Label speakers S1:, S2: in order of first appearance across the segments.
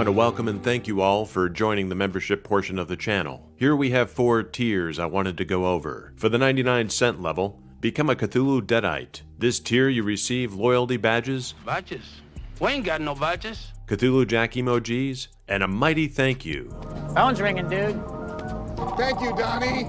S1: want to welcome and thank you all for joining the membership portion of the channel. Here we have 4 tiers I wanted to go over. For the 99-cent level, become a Cthulhu Deadite. This tier you receive loyalty badges.
S2: Badges? We ain't got no badges.
S1: Cthulhu Jack emojis, and a mighty thank you.
S3: Phone's ringing, dude.
S4: Thank you, Donnie.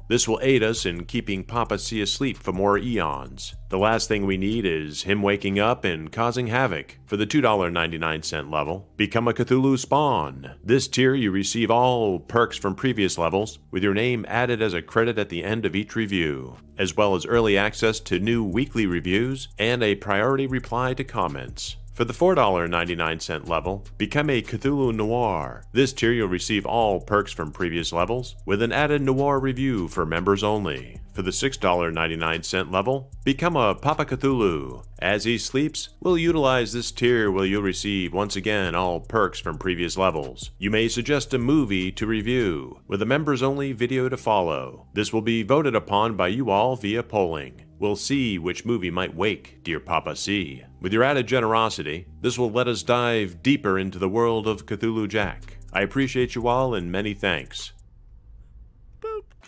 S1: This will aid us in keeping Papa C asleep for more eons. The last thing we need is him waking up and causing havoc. For the $2.99 level, become a Cthulhu Spawn. This tier you receive all perks from previous levels, with your name added as a credit at the end of each review, as well as early access to new weekly reviews and a priority reply to comments. For the $4.99 level, become a Cthulhu Noir. This tier you'll receive all perks from previous levels, with an added Noir review for members only. For the $6.99 level, become a Papa Cthulhu. As he sleeps, we'll utilize this tier where you'll receive once again all perks from previous levels. You may suggest a movie to review, with a members only video to follow. This will be voted upon by you all via polling. We'll see which movie might wake dear Papa C. With your added generosity, this will let us dive deeper into the world of Cthulhu Jack. I appreciate you all and many thanks.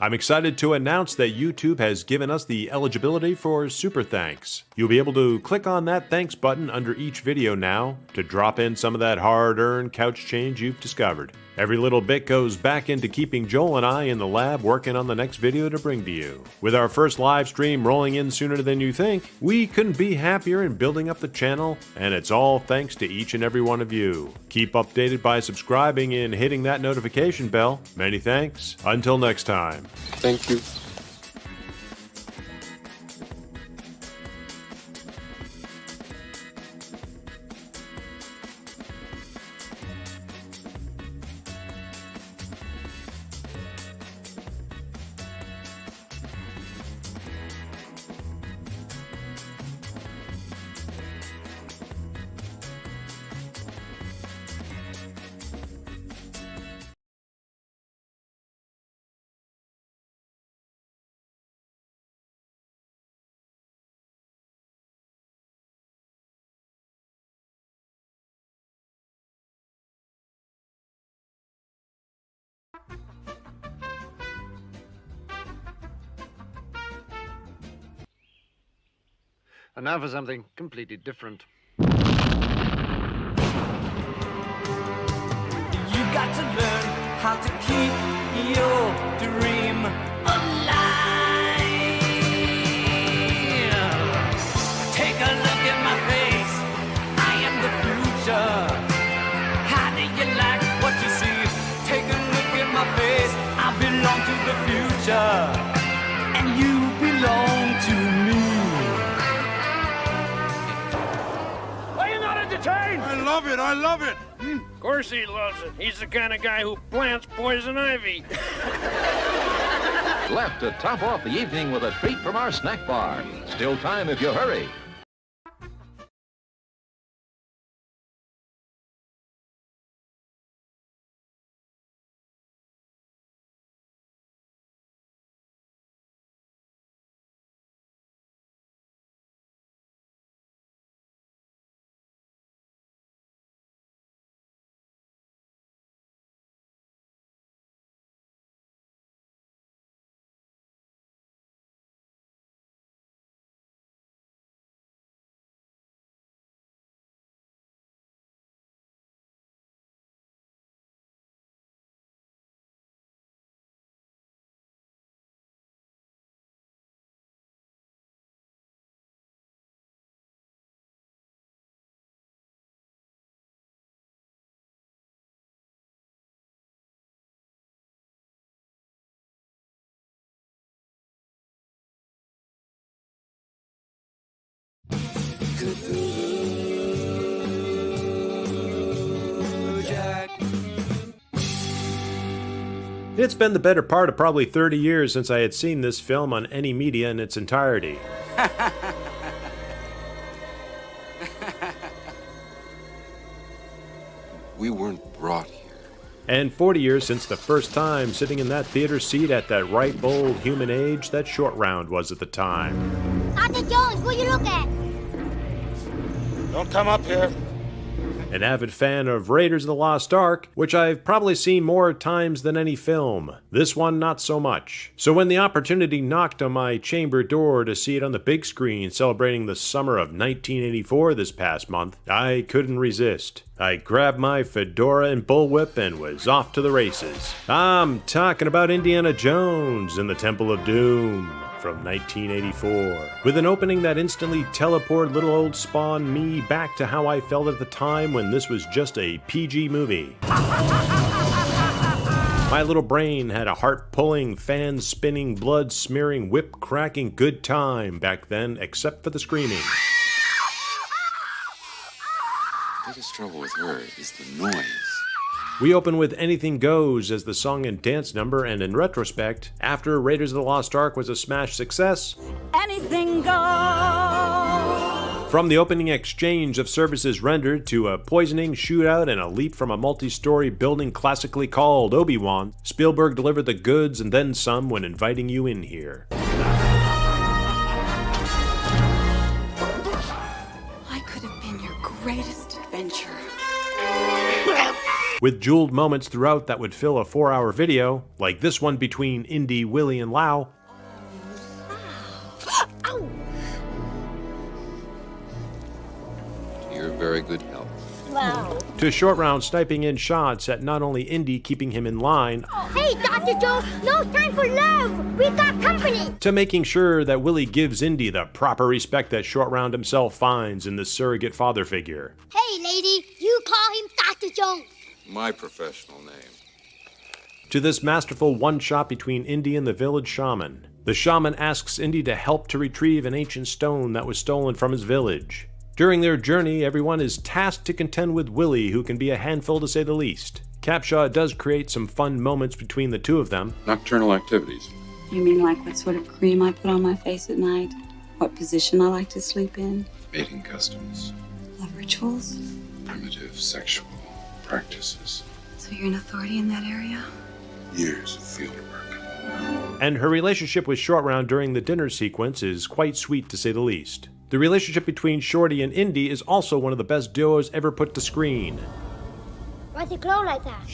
S1: I'm excited to announce that YouTube has given us the eligibility for Super Thanks. You'll be able to click on that thanks button under each video now to drop in some of that hard-earned couch change you've discovered. Every little bit goes back into keeping Joel and I in the lab working on the next video to bring to you. With our first live stream rolling in sooner than you think, we couldn't be happier in building up the channel, and it's all thanks to each and every one of you. Keep updated by subscribing and hitting that notification bell. Many thanks. Until next time.
S4: Thank you.
S5: And now for something completely different.
S6: You got to learn how to keep your dream alive. Take a look at my face. I am the future. How do you like what you see? Take a look at my face. I belong to the future, and you belong to me.
S4: I love it. I love it.
S7: Of course he loves it. He's the kind of guy who plants poison ivy.
S8: Left to top off the evening with a treat from our snack bar. Still time if you hurry.
S1: It's been the better part of probably 30 years since I had seen this film on any media in its entirety.
S4: We weren't brought here.
S1: And 40 years since the first time sitting in that theater seat at that ripe old human age that Short Round was at the time.
S9: Dr. Jones, what you look at?
S4: Don't come up here.
S1: An avid fan of Raiders of the Lost Ark, which I've probably seen more times than any film. This one, not so much. So when the opportunity knocked on my chamber door to see it on the big screen celebrating the summer of 1984 this past month, I couldn't resist. I grabbed my fedora and bullwhip and was off to the races. I'm talking about Indiana Jones and the Temple of Doom from 1984, with an opening that instantly teleported little old Spawn me back to how I felt at the time when this was just a PG movie. My little brain had a heart-pulling, fan-spinning, blood-smearing, whip-cracking good time back then, except for the screaming.
S4: The biggest trouble with her is the noise.
S1: We open with Anything Goes as the song and dance number, and in retrospect, after Raiders of the Lost Ark was a smash success,
S6: Anything goes.
S1: From the opening exchange of services rendered to a poisoning shootout and a leap from a multi-story building classically called Obi-Wan, Spielberg delivered the goods and then some when inviting you in here.
S3: I could have been your greatest adventure.
S1: With jeweled moments throughout that would fill a 4-hour video, like this one between Indy, Willie, and Lau.
S4: You're very good health.
S9: Wow.
S1: To short round sniping in shots at not only Indy keeping him in line,
S9: Hey, Dr. Jones, no time for love. We got company.
S1: to making sure that Willie gives Indy the proper respect that short round himself finds in the surrogate father figure.
S9: Hey, lady, you call him Dr. Jones.
S4: My professional name.
S1: To this masterful one-shot between Indy and the village shaman. The shaman asks Indy to help to retrieve an ancient stone that was stolen from his village. During their journey, everyone is tasked to contend with Willie, who can be a handful to say the least. Capshaw does create some fun moments between the two of them.
S4: Nocturnal activities.
S3: You mean like what sort of cream I put on my face at night? What position I like to sleep in?
S4: Mating customs.
S3: Love rituals?
S4: Primitive sexual practices.
S3: So you're an authority in that area?
S4: Years of field work.
S1: And her relationship with Short Round during the dinner sequence is quite sweet to say the least. The relationship between Shorty and Indy is also one of the best duos ever put to screen.
S9: Why'd you glow like that?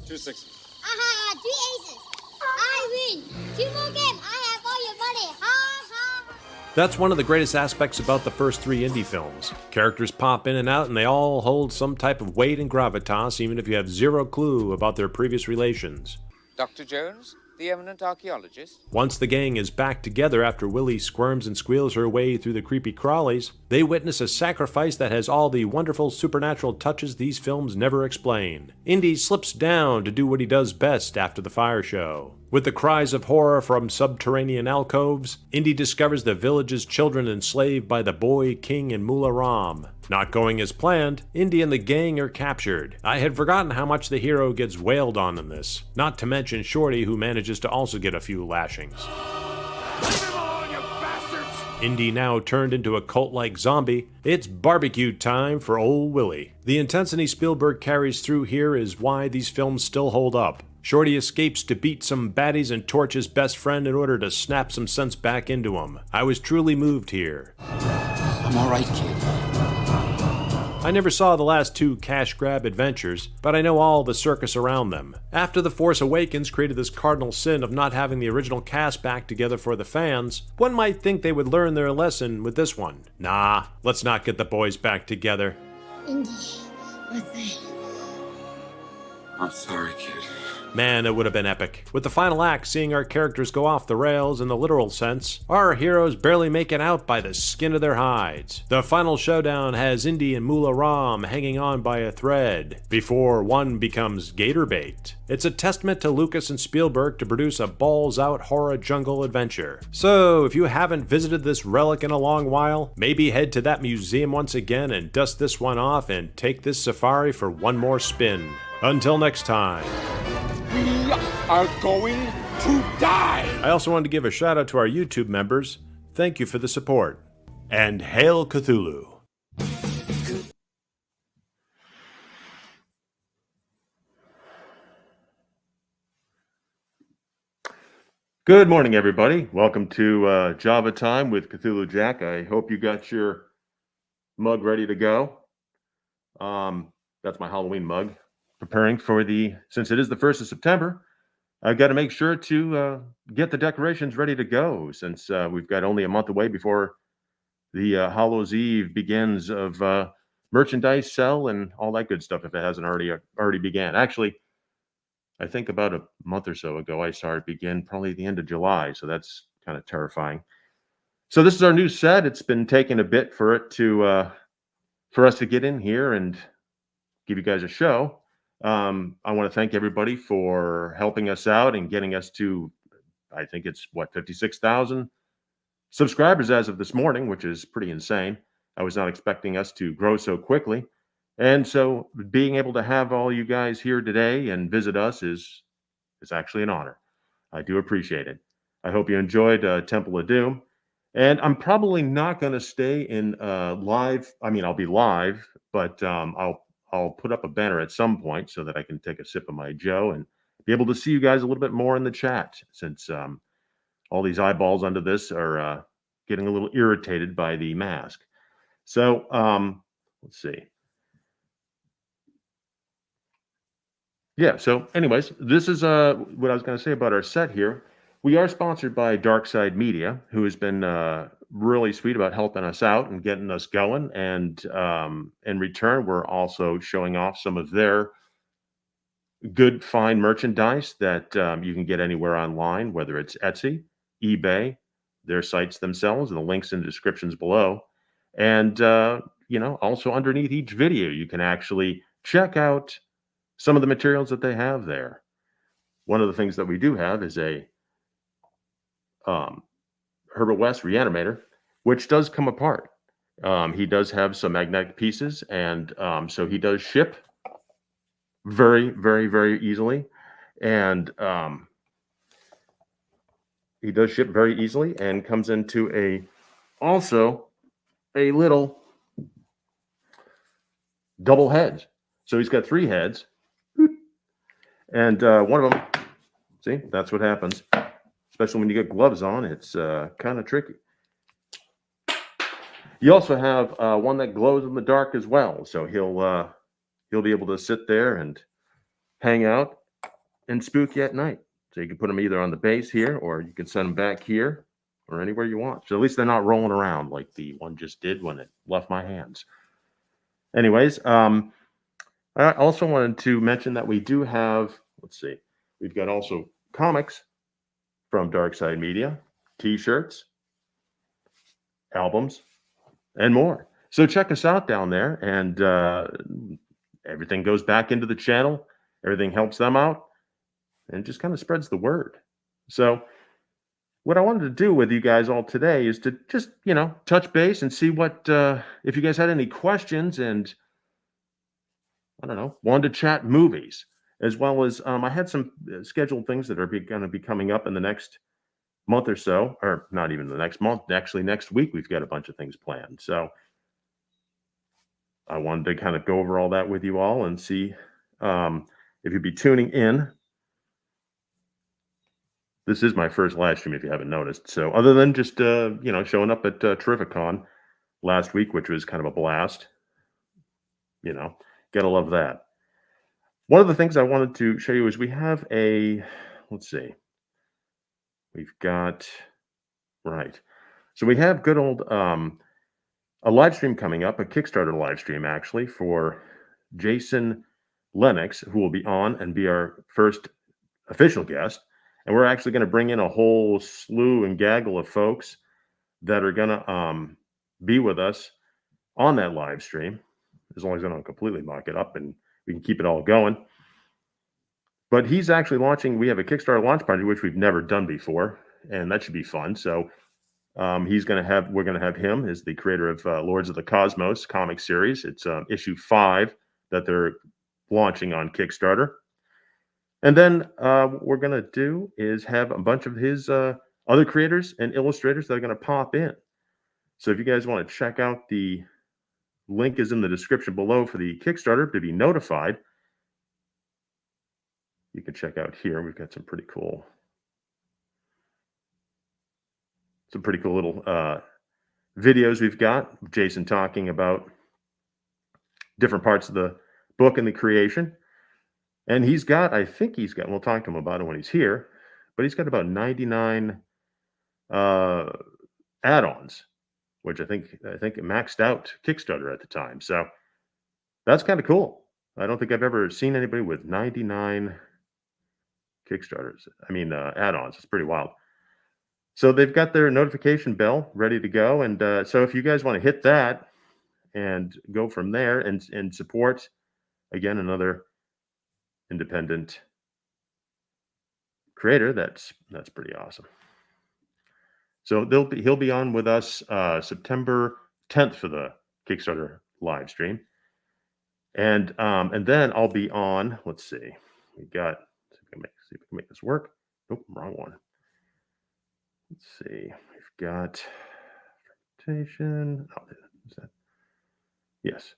S4: 2 6.
S9: Aha, 3 aces. I win. 2 more games. I have all your money. Ha, ha.
S1: That's one of the greatest aspects about the first 3 indie films. Characters pop in and out and they all hold some type of weight and gravitas even if you have zero clue about their previous relations.
S10: Dr. Jones, the eminent archaeologist?
S1: Once the gang is back together after Willie squirms and squeals her way through the creepy crawlies, they witness a sacrifice that has all the wonderful supernatural touches these films never explain. Indy slips down to do what he does best after the fire show. With the cries of horror from subterranean alcoves, Indy discovers the village's children enslaved by the boy king and Mullah Ram. Not going as planned, Indy and the gang are captured. I had forgotten how much the hero gets wailed on in this, not to mention Shorty, who manages to also get a few lashings. Indy now turned into a cult-like zombie. It's barbecue time for old Willie. The intensity Spielberg carries through here is why these films still hold up. Shorty escapes to beat some baddies and torch his best friend in order to snap some sense back into him. I was truly moved here.
S11: I'm all right, kid.
S1: I never saw the last 2 cash grab adventures, but I know all the circus around them. After The Force Awakens created this cardinal sin of not having the original cast back together for the fans, one might think they would learn their lesson with this one. Nah, let's not get the boys back together.
S9: Indy, what's that?
S4: I'm sorry, kid.
S1: Man, it would have been epic. With the final act seeing our characters go off the rails in the literal sense, our heroes barely make it out by the skin of their hides. The final showdown has Indy and Mullah Ram hanging on by a thread, before one becomes gator bait. It's a testament to Lucas and Spielberg to produce a balls-out horror jungle adventure. So, if you haven't visited this relic in a long while, maybe head to that museum once again and dust this one off and take this safari for one more spin. Until next time.
S11: We are going to die!
S1: I also wanted to give a shout out to our YouTube members. Thank you for the support. And Hail Cthulhu! Good morning, everybody. Welcome to Java Time with Cthulhu Jack. I hope you got your mug ready to go. That's my Halloween mug. Preparing for since it is the 1st of September, I've got to make sure to get the decorations ready to go, since we've got only a month away before the Hallows Eve begins of merchandise sell and all that good stuff, if it hasn't already began. Actually, I think about a month or so ago, I saw it begin probably at the end of July, so that's kind of terrifying. So this is our new set. It's been taking a bit for us to get in here and give you guys a show. I want to thank everybody for helping us out and getting us to, I think it's 56,000 subscribers as of this morning, which is pretty insane. I was not expecting us to grow so quickly. And so being able to have all you guys here today and visit us is actually an honor. I do appreciate it. I hope you enjoyed Temple of Doom. And I'm probably not going to stay in live. I mean, I'll be live, but I'll put up a banner at some point so that I can take a sip of my Joe and be able to see you guys a little bit more in the chat, since all these eyeballs under this are getting a little irritated by the mask. So let's see. Yeah, so anyways, this is what I was going to say about our set here. We are sponsored by Darkside Media, who has been really sweet about helping us out and getting us going. And in return, we're also showing off some of their good, fine merchandise that you can get anywhere online, whether it's Etsy, eBay, their sites themselves, and the links in the descriptions below. And, also underneath each video, you can actually check out some of the materials that they have there. One of the things that we do have is a Herbert West Reanimator, which does come apart. He does have some magnetic pieces, and so he does ship very, very, very easily. And he does ship very easily and comes into also a little double heads. So he's got 3 heads. And one of them, see, that's what happens. Especially when you get gloves on, it's kind of tricky. You also have one that glows in the dark as well. So he'll be able to sit there and hang out and spook you at night. So you can put them either on the base here, or you can send them back here, or anywhere you want. So at least they're not rolling around like the one just did when it left my hands. Anyways, I also wanted to mention that we do have, let's see, we've got also comics from Darkside Media, t-shirts, albums, and more. So check us out down there, and everything goes back into the channel. Everything helps them out, and just kind of spreads the word. So what I wanted to do with you guys all today is to just, touch base and see what, if you guys had any questions, and I don't know, wanted to chat movies, as well as I had some scheduled things that are going to be coming up in the next month or so, or not even the next month. Actually, next week we've got a bunch of things planned. So I wanted to kind of go over all that with you all and see if you'd be tuning in. This is my first live stream, if you haven't noticed. So other than just showing up at Terrificon last week, which was kind of a blast, gotta love that. One of the things I wanted to show you is we have let's see, we've got, right. So we have good old, a live stream coming up, a Kickstarter live stream actually, for Jason Lennox, who will be on and be our first official guest. And we're actually going to bring in a whole slew and gaggle of folks that are going to be with us on that live stream, as long as I don't completely mock it up and we can keep it all going. But he's actually launching, we have a Kickstarter launch party, which we've never done before, and that should be fun. So we're going to have him as the creator of Lords of the Cosmos comic series. It's issue 5 that they're launching on Kickstarter. And then what we're going to do is have a bunch of his other creators and illustrators that are going to pop in. So if you guys want to check out, the link is in the description below for the Kickstarter to be notified. You can check out here. We've got some pretty cool little videos we've got, Jason talking about different parts of the book and the creation. And he's got, we'll talk to him about it when he's here, but he's got about 99 add-ons, which I think it maxed out Kickstarter at the time. So that's kind of cool. I don't think I've ever seen anybody with 99 Kickstarters. Add-ons. It's pretty wild. So they've got their notification bell ready to go. And so if you guys want to hit that and go from there and support, again, another independent creator, that's pretty awesome. So he'll be on with us September 10th for the Kickstarter live stream. And then I'll be on, let's see. See if we can make this work. Nope, wrong one. Let's see. We've got fermentation. Is that? Yes.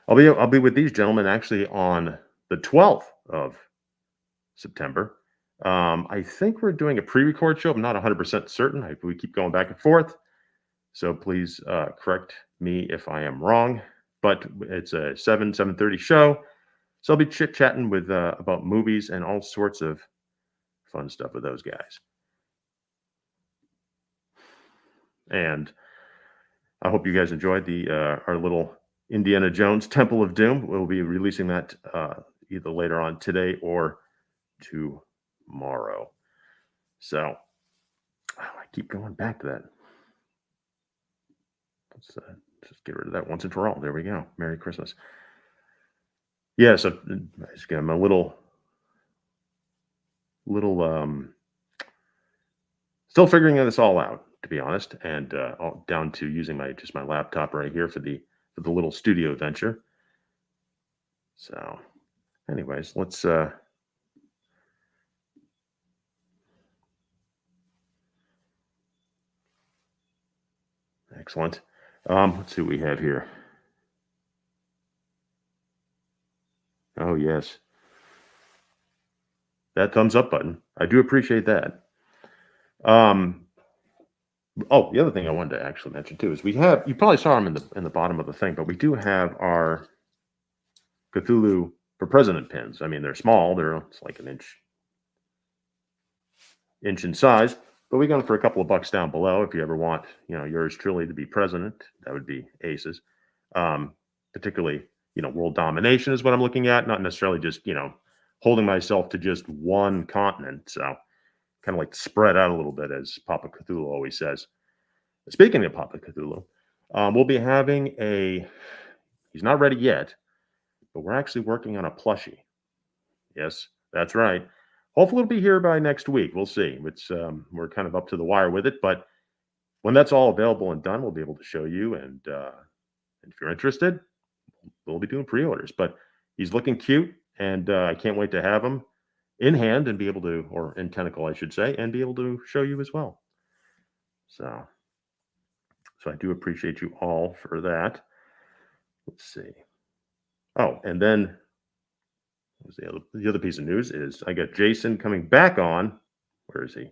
S1: I'll be with these gentlemen actually on the 12th of September. I think we're doing a pre-record show. I'm not 100% certain. We keep going back and forth. So please correct me if I am wrong. But it's a 7:30 show. So I'll be chit-chatting with about movies and all sorts of fun stuff with those guys. And I hope you guys enjoyed our little Indiana Jones Temple of Doom. We'll be releasing that either later on today or tomorrow. So I keep going back to that. Let's just get rid of that once and for all. There we go. Merry Christmas. Yeah, so I'm a little still figuring this all out, to be honest, and down to using my laptop right here for the little studio venture. So, anyways, let's excellent. Let's see what we have here. Oh, yes. That thumbs up button. I do appreciate that. Oh, the other thing I wanted to actually mention too is you probably saw them in the bottom of the thing, but we do have our Cthulhu for President pins. They're small. It's like an inch in size, but we got them for a couple of bucks down below. If you ever want, yours truly to be president, that would be aces. Particularly, world domination is what I'm looking at, not necessarily just, holding myself to just one continent. So kind of like spread out a little bit, as Papa Cthulhu always says. Speaking of Papa Cthulhu, we'll be having he's not ready yet, but we're actually working on a plushie. Yes, that's right. Hopefully it'll be here by next week. We'll see. We're kind of up to the wire with it, but when that's all available and done, we'll be able to show you. And if you're interested, we'll be doing pre-orders. But he's looking cute, and I can't wait to have him in hand and be able to, or in tentacle, I should say, and be able to show you as well. So I do appreciate you all for that. Let's see. Oh, and then the other piece of news is I got Jason coming back on. Where is he?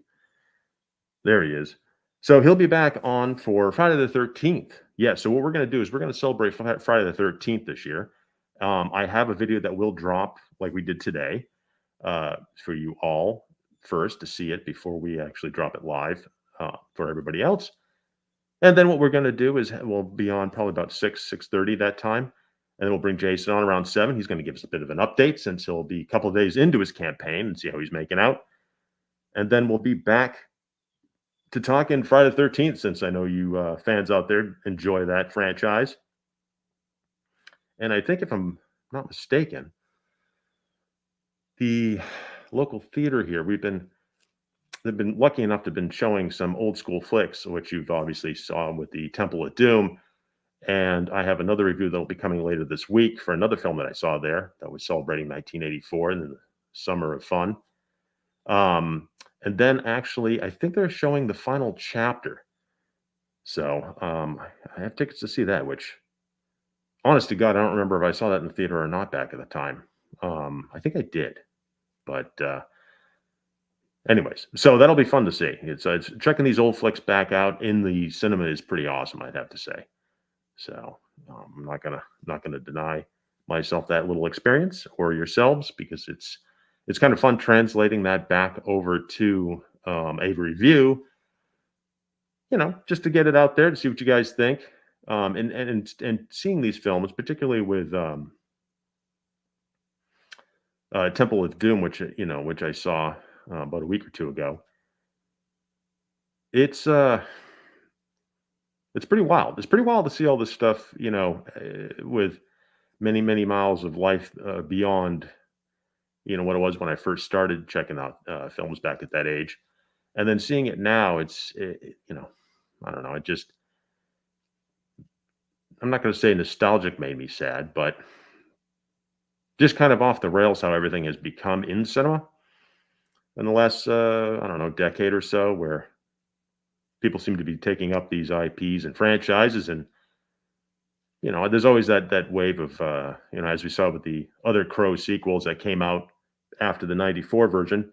S1: There he is. So he'll be back on for Friday the 13th. Yeah, so what we're going to do is we're going to celebrate Friday the 13th this year. I have a video that will drop like we did today for you all first to see it before we actually drop it live for everybody else. And then what we're going to do is we'll be on probably about 6:30 that time. And then we'll bring Jason on around 7. He's going to give us a bit of an update since he'll be a couple of days into his campaign and see how he's making out. And then we'll be back to talking Friday the 13th, since I know you fans out there enjoy that franchise. And I think if I'm not mistaken, the local theater here, they've been lucky enough to have been showing some old school flicks, which you've obviously saw with the Temple of Doom. And I have another review that'll be coming later this week for another film that I saw there that was celebrating 1984 and the Summer of Fun. And then actually, I think they're showing the final chapter. So I have tickets to see that, which, honest to God, I don't remember if I saw that in the theater or not back at the time. I think I did. But anyways, so that'll be fun to see. It's checking these old flicks back out in the cinema is pretty awesome, I'd have to say. So I'm not gonna deny myself that little experience or yourselves, because it's kind of fun translating that back over to a review, just to get it out there to see what you guys think. And seeing these films, particularly with Temple of Doom, which I saw about a week or two ago. It's pretty wild. It's pretty wild to see all this stuff, with many, many miles of life beyond, what it was when I first started checking out films back at that age, and then seeing it now. I don't know. I'm not going to say nostalgic made me sad, but just kind of off the rails how everything has become in cinema in the last, I don't know, decade or so, where people seem to be taking up these IPs and franchises. And, there's always that wave of, as we saw with the other Crow sequels that came out after the 94 version,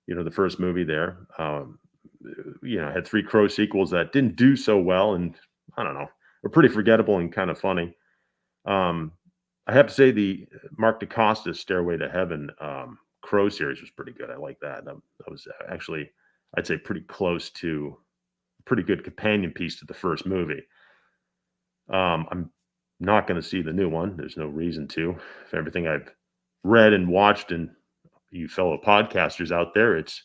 S1: the first movie there, had 3 Crow sequels that didn't do so well. And I don't know, were pretty forgettable and kind of funny. I have to say the Mark DaCosta's Stairway to Heaven Crow series was pretty good. I like that. That was actually, I'd say, pretty close to a pretty good companion piece to the first movie. I'm not going to see the new one. There's no reason to. If everything I've read and watched, and you fellow podcasters out there, it's,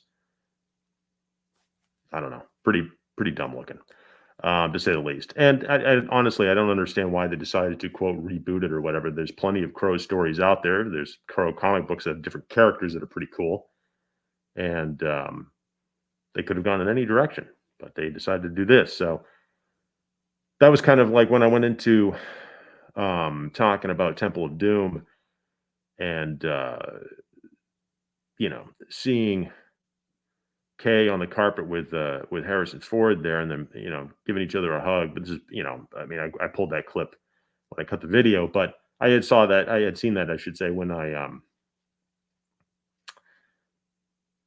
S1: I don't know, pretty dumb looking, to say the least. And I honestly, I don't understand why they decided to, quote, reboot it or whatever. There's plenty of Crow stories out there. There's Crow comic books that have different characters that are pretty cool. And they could have gone in any direction, but they decided to do this. So that was kind of like when I went into talking about Temple of Doom and, seeing Kay on the carpet with Harrison Ford there, and them, giving each other a hug. But this is, I pulled that clip when I cut the video, but I had seen that, I should say, when I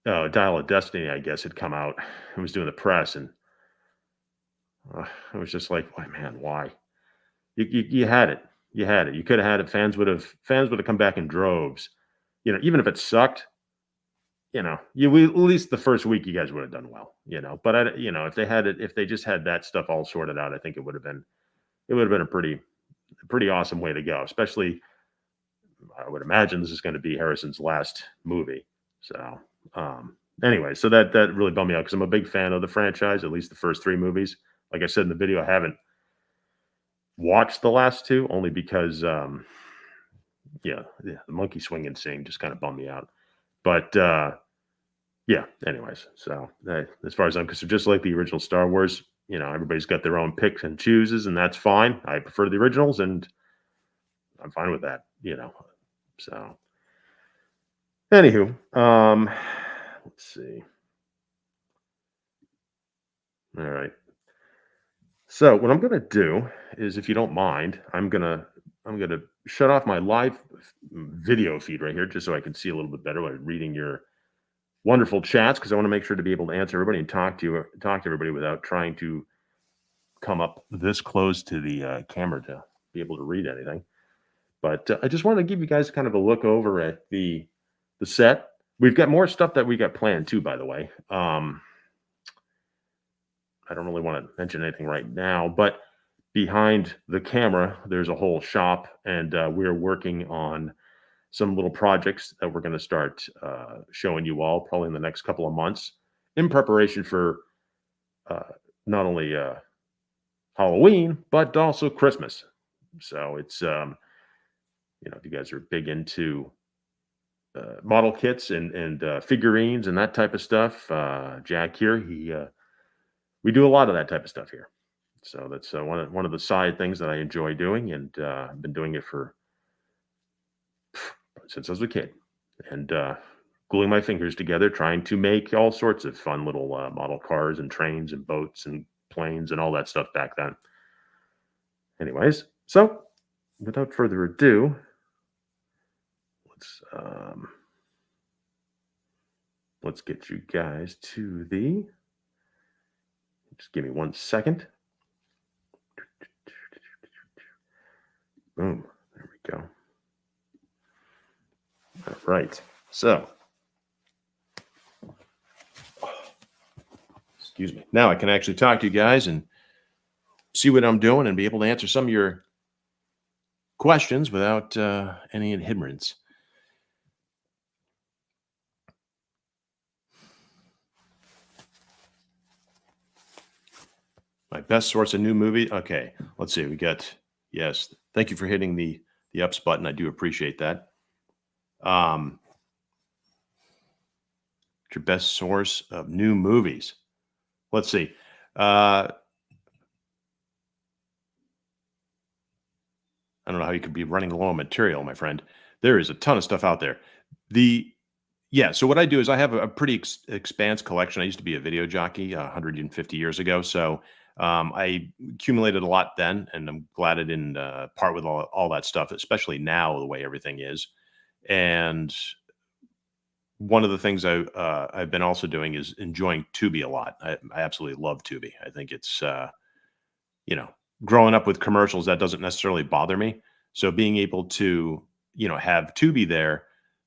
S1: Dial of Destiny, I guess, had come out. I was doing the press, and I was just like, "Why, man? Why? You had it. You had it. You could have had it. Fans would have come back in droves. Even if it sucked, at least the first week you guys would have done well. But if they just had that stuff all sorted out, I think it would have been a pretty awesome way to go. Especially, I would imagine this is going to be Harrison's last movie. So, anyway, so that really bummed me out, because I'm a big fan of the franchise, at least the first 3 movies. Like I said in the video, I haven't watched the last 2 only because, the monkey swinging scene just kind of bummed me out. But anyways, so as far as I'm concerned, just like the original Star Wars, everybody's got their own picks and chooses, and that's fine. I prefer the originals, and I'm fine with that. So anywho, let's see. All right. So what I'm going to do is, if you don't mind, I'm going to shut off my live video feed right here, just so I can see a little bit better while reading your wonderful chats, because I want to make sure to be able to answer everybody and talk to everybody without trying to come up this close to the camera to be able to read anything. But I just wanted to give you guys kind of a look over at the set. We've got more stuff that we got planned too, by the way. I don't really want to mention anything right now, but behind the camera, there's a whole shop, and we're working on some little projects that we're going to start showing you all probably in the next couple of months, in preparation for not only Halloween, but also Christmas. So it's, if you guys are big into model kits and figurines and that type of stuff, Jack here, we do a lot of that type of stuff here. So that's one of the side things that I enjoy doing, and I've been doing it since I was a kid, and gluing my fingers together, trying to make all sorts of fun little model cars and trains and boats and planes and all that stuff back then. Anyways, so without further let's get you guys to the, just give me 1 second. Boom, there we go. All right, so, excuse me. Now I can actually talk to you guys and see what I'm doing and be able to answer some of your questions without any hindrance. My best source of new movie. Okay, let's see. We got, yes. Thank you for hitting the ups button. I do appreciate that. What's your best source of new movies? Let's see. I don't know how you could be running low on material, my friend. There is a ton of stuff out there. So what I do is I have a pretty expansive collection. I used to be a video jockey 150 years ago. So I accumulated a lot then, and I'm glad I didn't part with all that stuff, especially now the way everything is. And one of the things I've been also doing is enjoying Tubi a lot. I absolutely love Tubi. I think it's, growing up with commercials, that doesn't necessarily bother me. So being able to, have Tubi there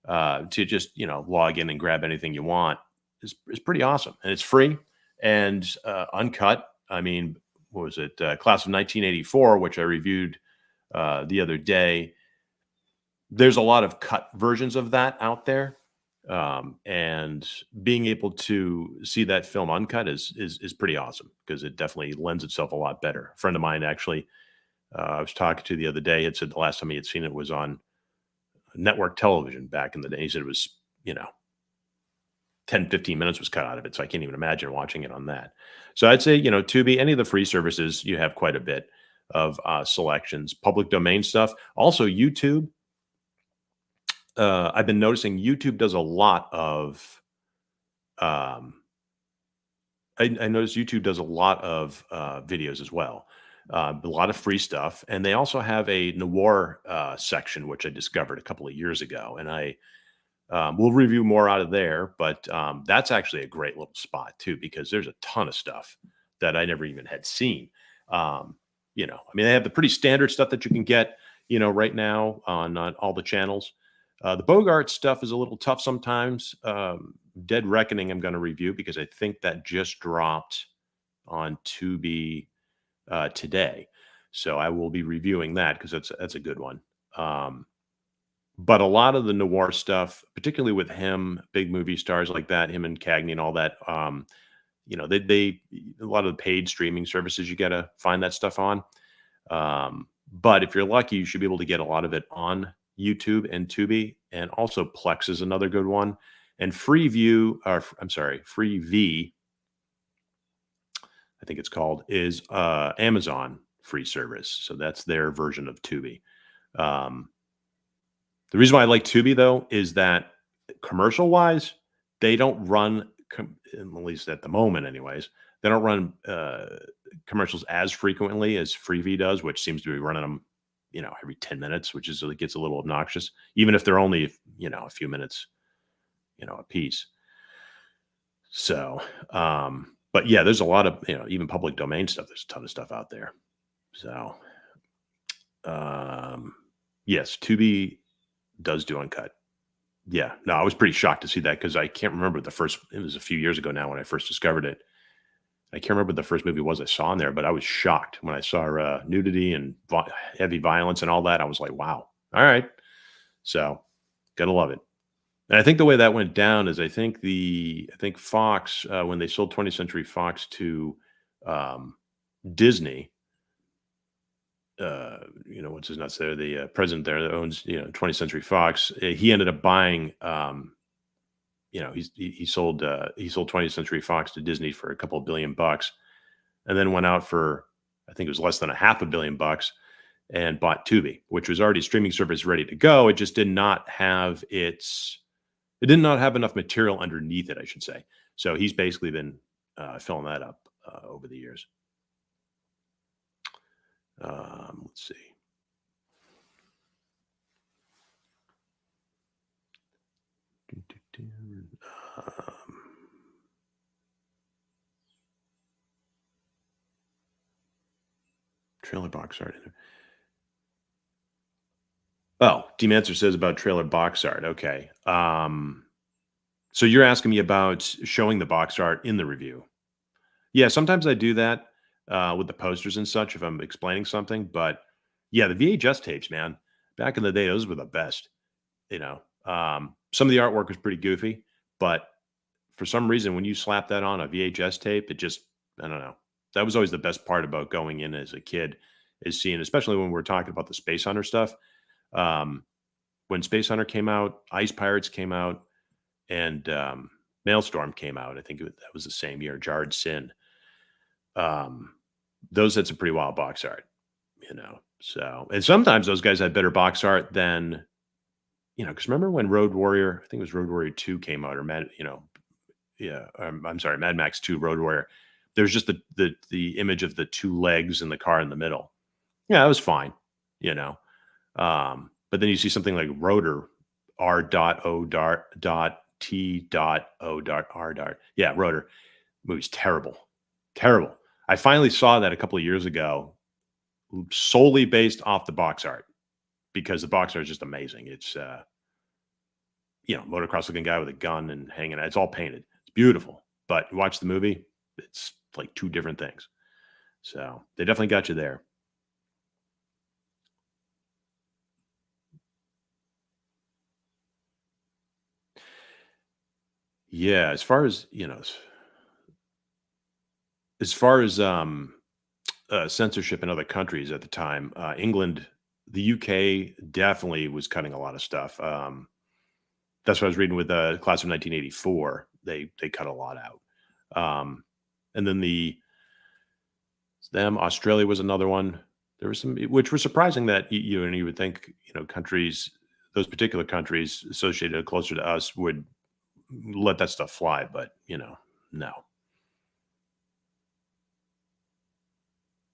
S1: to just, log in and grab anything you want is pretty awesome. And it's free and uncut. I mean, what was it? Class of 1984, which I reviewed the other day. There's a lot of cut versions of that out there. And being able to see that film uncut is pretty awesome because it definitely lends itself a lot better. A friend of mine actually, I was talking to the other day, had said the last time he had seen it was on network television back in the day. He said it was, 10, 15 minutes was cut out of it. So I can't even imagine watching it on that. So I'd say, Tubi, any of the free services, you have quite a bit of selections, public domain stuff. Also YouTube. I've been noticing YouTube does a lot of, I noticed YouTube does a lot of videos as well. A lot of free stuff. And they also have a noir section, which I discovered a couple of years ago. And I will review more out of there. But that's actually a great little spot, too, because there's a ton of stuff that I never even had seen. They have the pretty standard stuff that you can get, right now on all the channels. The Bogart stuff is a little tough sometimes. Dead Reckoning I'm going to review because I think that just dropped on Tubi today. So I will be reviewing that because that's a good one. But a lot of the noir stuff, particularly with him, big movie stars like that, him and Cagney and all that, they a lot of the paid streaming services, you got to find that stuff on. But if you're lucky, you should be able to get a lot of it on YouTube and Tubi, and also Plex is another good one. And Freeview, Freevee, I think it's called, is Amazon free service. So that's their version of Tubi. The reason why I like Tubi, though, is that commercial-wise, they don't run, at least at the moment anyways, they don't run commercials as frequently as Freevee does, which seems to be running them, every 10 minutes, which is, it gets a little obnoxious, even if they're only, a few minutes, a piece. So, but yeah, there's a lot of, even public domain stuff. There's a ton of stuff out there. So, yes, Tubi does do uncut. Yeah, no, I was pretty shocked to see that because I can't remember it was a few years ago now when I first discovered it. I can't remember what the first movie was I saw in there, but I was shocked when I saw nudity and heavy violence and all that. I was like, wow. All right. So gotta love it. And I think the way that went down is I think Fox, when they sold 20th Century Fox to Disney, what's his nuts there, the president there that owns, 20th Century Fox, he ended up buying, he sold 20th Century Fox to Disney for a couple of $1 billion, and then went out for, I think it was less than $500 million, and bought Tubi, which was already streaming service ready to go. It just did not have enough material underneath it, I should say. So he's basically been filling that up over the years. Let's see. Trailer box art. Oh, Demancer says about trailer box art. Okay. So you're asking me about showing the box art in the review. Yeah, sometimes I do that with the posters and such if I'm explaining something. But yeah, the VHS tapes, man, back in the day, those were the best. You know, some of the artwork was pretty goofy, but for some reason, when you slap that on a VHS tape, it just, I don't know. That was always the best part about going in as a kid, is seeing, especially when we're talking about the Space Hunter stuff. When Space Hunter came out, Ice Pirates came out, and Maelstrom came out. I think that was the same year. Jarred Sin. Those had some pretty wild box art, you know. So, and sometimes those guys had better box art than, you know, because remember when Road Warrior, I think it was Road Warrior 2 came out, or Mad, you know, yeah, I'm sorry, Mad Max 2 Road Warrior. There's just the image of the two legs and the car in the middle. Yeah, that was fine, you know. But then you see something like Rotor, R.O.T.O.R. Yeah, Rotor. Movie's terrible. Terrible. I finally saw that a couple of years ago, solely based off the box art, because the box art is just amazing. It's, you know, motocross looking guy with a gun and hanging out. It's all painted. It's beautiful. But you watch the movie, it's like two different things. So they definitely got you there. Yeah, as far as, you know, as far as censorship in other countries at the time, England, the UK definitely was cutting a lot of stuff. That's what I was reading with the class of 1984. They cut a lot out. And then Australia was another one. There was some, which was surprising that you would think, you know, countries, those particular countries associated closer to us would let that stuff fly, but you know, no.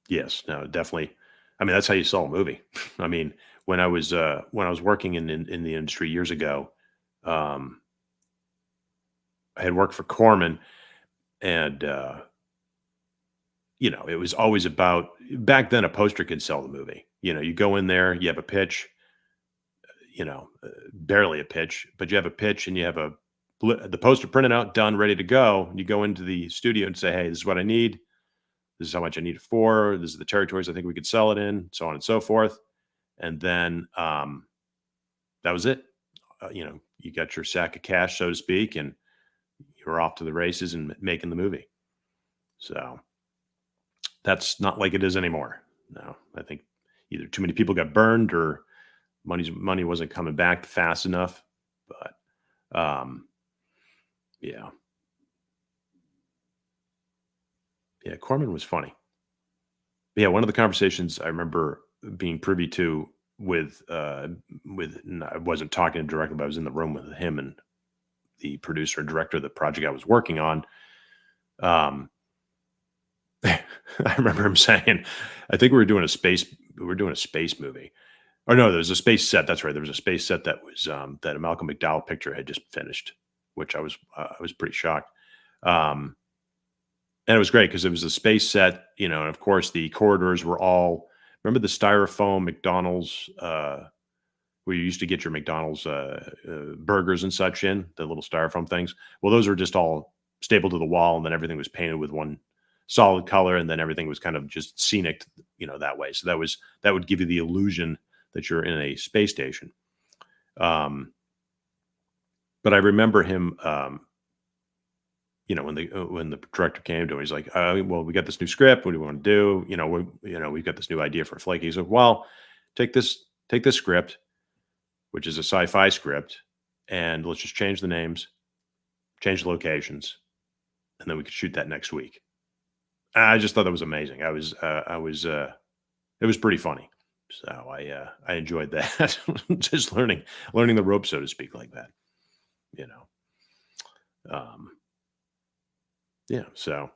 S1: Yes, no, definitely. I mean, that's how you sell a movie. I mean, when I was working in the industry years ago, um, I had worked for Corman, and you know, it was always about, back then a poster could sell the movie. You know, you go in there, you have a pitch, you know, barely a pitch, but you have a pitch and you have the poster printed out, done, ready to go. You go into the studio and say, hey, this is what I need. This is how much I need it for. This is the territories I think we could sell it in, so on and so forth. And then that was it. You know, you got your sack of cash, so to speak, and you were off to the races and making the movie. So that's not like it is anymore. No, I think either too many people got burned or money wasn't coming back fast enough. But yeah. Yeah, Corman was funny. Yeah, one of the conversations I remember being privy to with I wasn't talking directly, but I was in the room with him and the producer and director of the project I was working on. I remember him saying, I think we were doing a space movie. Or no, there was a space set. That's right. There was a space set that was that a Malcolm McDowell picture had just finished, which I was pretty shocked. And it was great because it was a space set, you know, and of course the corridors were all, remember the styrofoam McDonald's, where you used to get your McDonald's burgers and such in, the little styrofoam things? Well, those were just all stapled to the wall, and then everything was painted with one solid color, and then everything was kind of just scenic, you know, that way. So that would give you the illusion that you're in a space station. But I remember him, you know, when the director came to him, he's like, well, we got this new script. What do we want to do? You know, we've got this new idea for Flaky. He's like, well, take this script, which is a sci-fi script, and let's just change the names, change the locations, and then we could shoot that next week. I just thought that was amazing. It was pretty funny. So I enjoyed that. Just learning the ropes, so to speak, like that, you know. Yeah. So,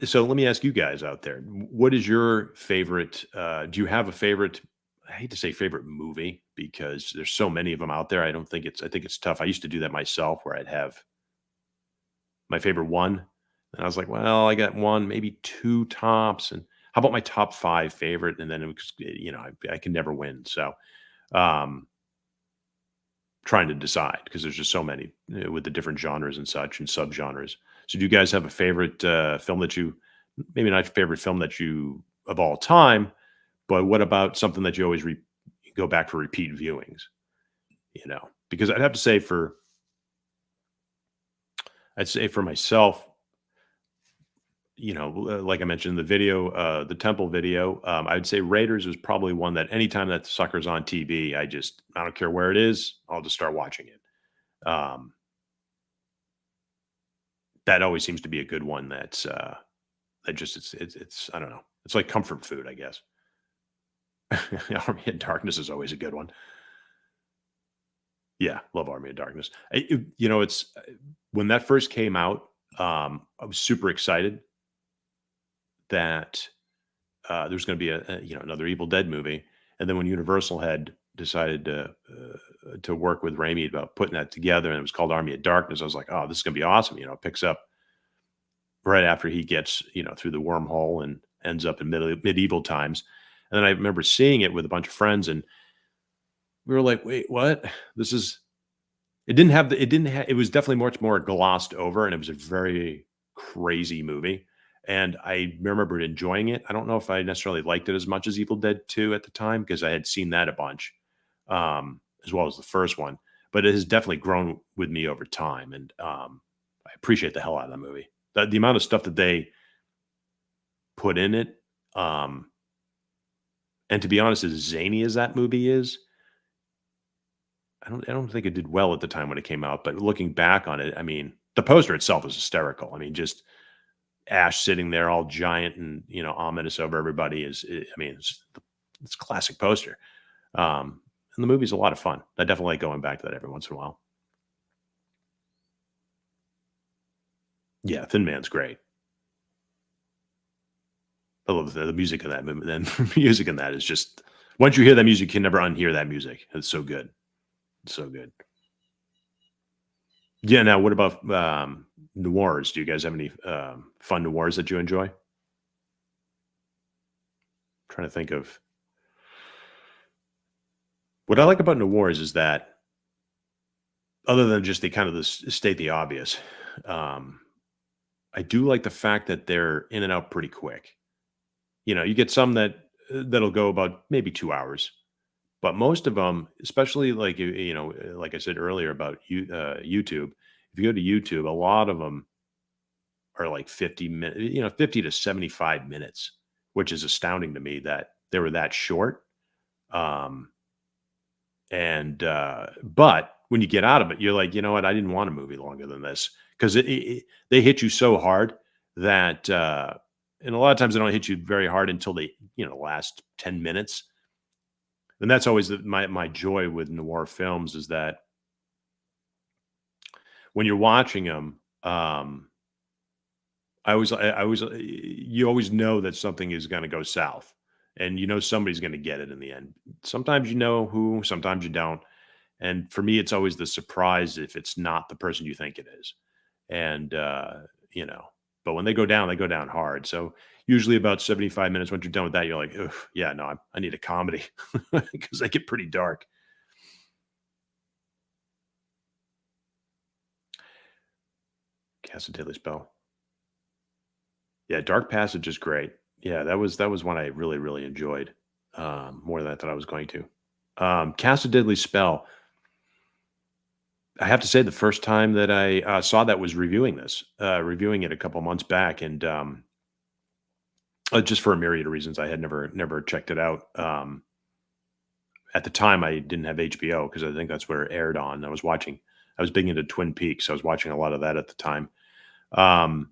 S1: so let me ask you guys out there, what is your favorite, do you have a favorite, I hate to say favorite movie because there's so many of them out there. I think it's tough. I used to do that myself where I'd have my favorite one. And I was like, well, I got one, maybe two tops. And How about my top 5 favorite? And then, I can never win. So, um, trying to decide because there's just so many with the different genres and such and subgenres. So do you guys have a favorite film that you, maybe not your favorite film that you of all time, but what about something that you always go back for repeat viewings? Because I'd say for myself, like I mentioned, the temple video, I would say Raiders is probably one that anytime that sucker's on TV, I don't care where it is, I'll just start watching it. That always seems to be a good one. It's I don't know. It's like comfort food, I guess. Army of Darkness is always a good one. Yeah, love Army of Darkness. It's when that first came out, I was super excited that there was going to be another Evil Dead movie, and then when Universal had decided to work with Raimi about putting that together, and it was called Army of Darkness, I was like, oh, this is going to be awesome. It picks up right after he gets through the wormhole and ends up in medieval times. And then I remember seeing it with a bunch of friends, and we were like, wait, what? It was definitely much more glossed over, and it was a very crazy movie. And I remember enjoying it. I don't know if I necessarily liked it as much as Evil Dead 2 at the time, because I had seen that a bunch, as well as the first one. But it has definitely grown with me over time, and I appreciate the hell out of that movie. The amount of stuff that they put in it, and to be honest, as zany as that movie is, I don't think it did well at the time when it came out. But looking back on it, I mean, the poster itself is hysterical. I mean, just Ash sitting there all giant and ominous over everybody it's a classic poster. And the movie's a lot of fun. I definitely like going back to that every once in a while. Yeah, Thin Man's great. I love the music of that movie. Then music in that is just, once you hear that music, you can never unhear that music. It's so good. It's so good. Yeah. Now, what about noirs? Do you guys have any fun noirs that you enjoy? Trying to think of what I like about noirs is that, other than just state the obvious, I do like the fact that they're in and out pretty quick. You get some that'll go about maybe 2 hours, but most of them, especially like like I said earlier about YouTube. If you go to YouTube, a lot of them are like 50 minutes, 50 to 75 minutes, which is astounding to me that they were that short. But when you get out of it, you're like, you know what? I didn't want a movie longer than this, because they hit you so hard that, and a lot of times they don't hit you very hard until the last 10 minutes. And that's always my joy with noir films, is that when you're watching them, you always know that something is going to go south, and somebody's going to get it in the end. Sometimes you know who, sometimes you don't. And for me, it's always the surprise if it's not the person you think it is. And, but when they go down hard. So usually about 75 minutes, once you're done with that, you're like, oh, yeah, no, I need a comedy, because they get pretty dark. Casa Daily Spell. Yeah, Dark Passage is great. Yeah, that was one I really, really enjoyed, more than I thought I was going to. Casa Deadly Spell. I have to say, the first time that I saw that was reviewing it a couple months back, and just for a myriad of reasons, I had never checked it out. At the time, I didn't have HBO, because I think that's where it aired on. I was big into Twin Peaks, so I was watching a lot of that at the time. So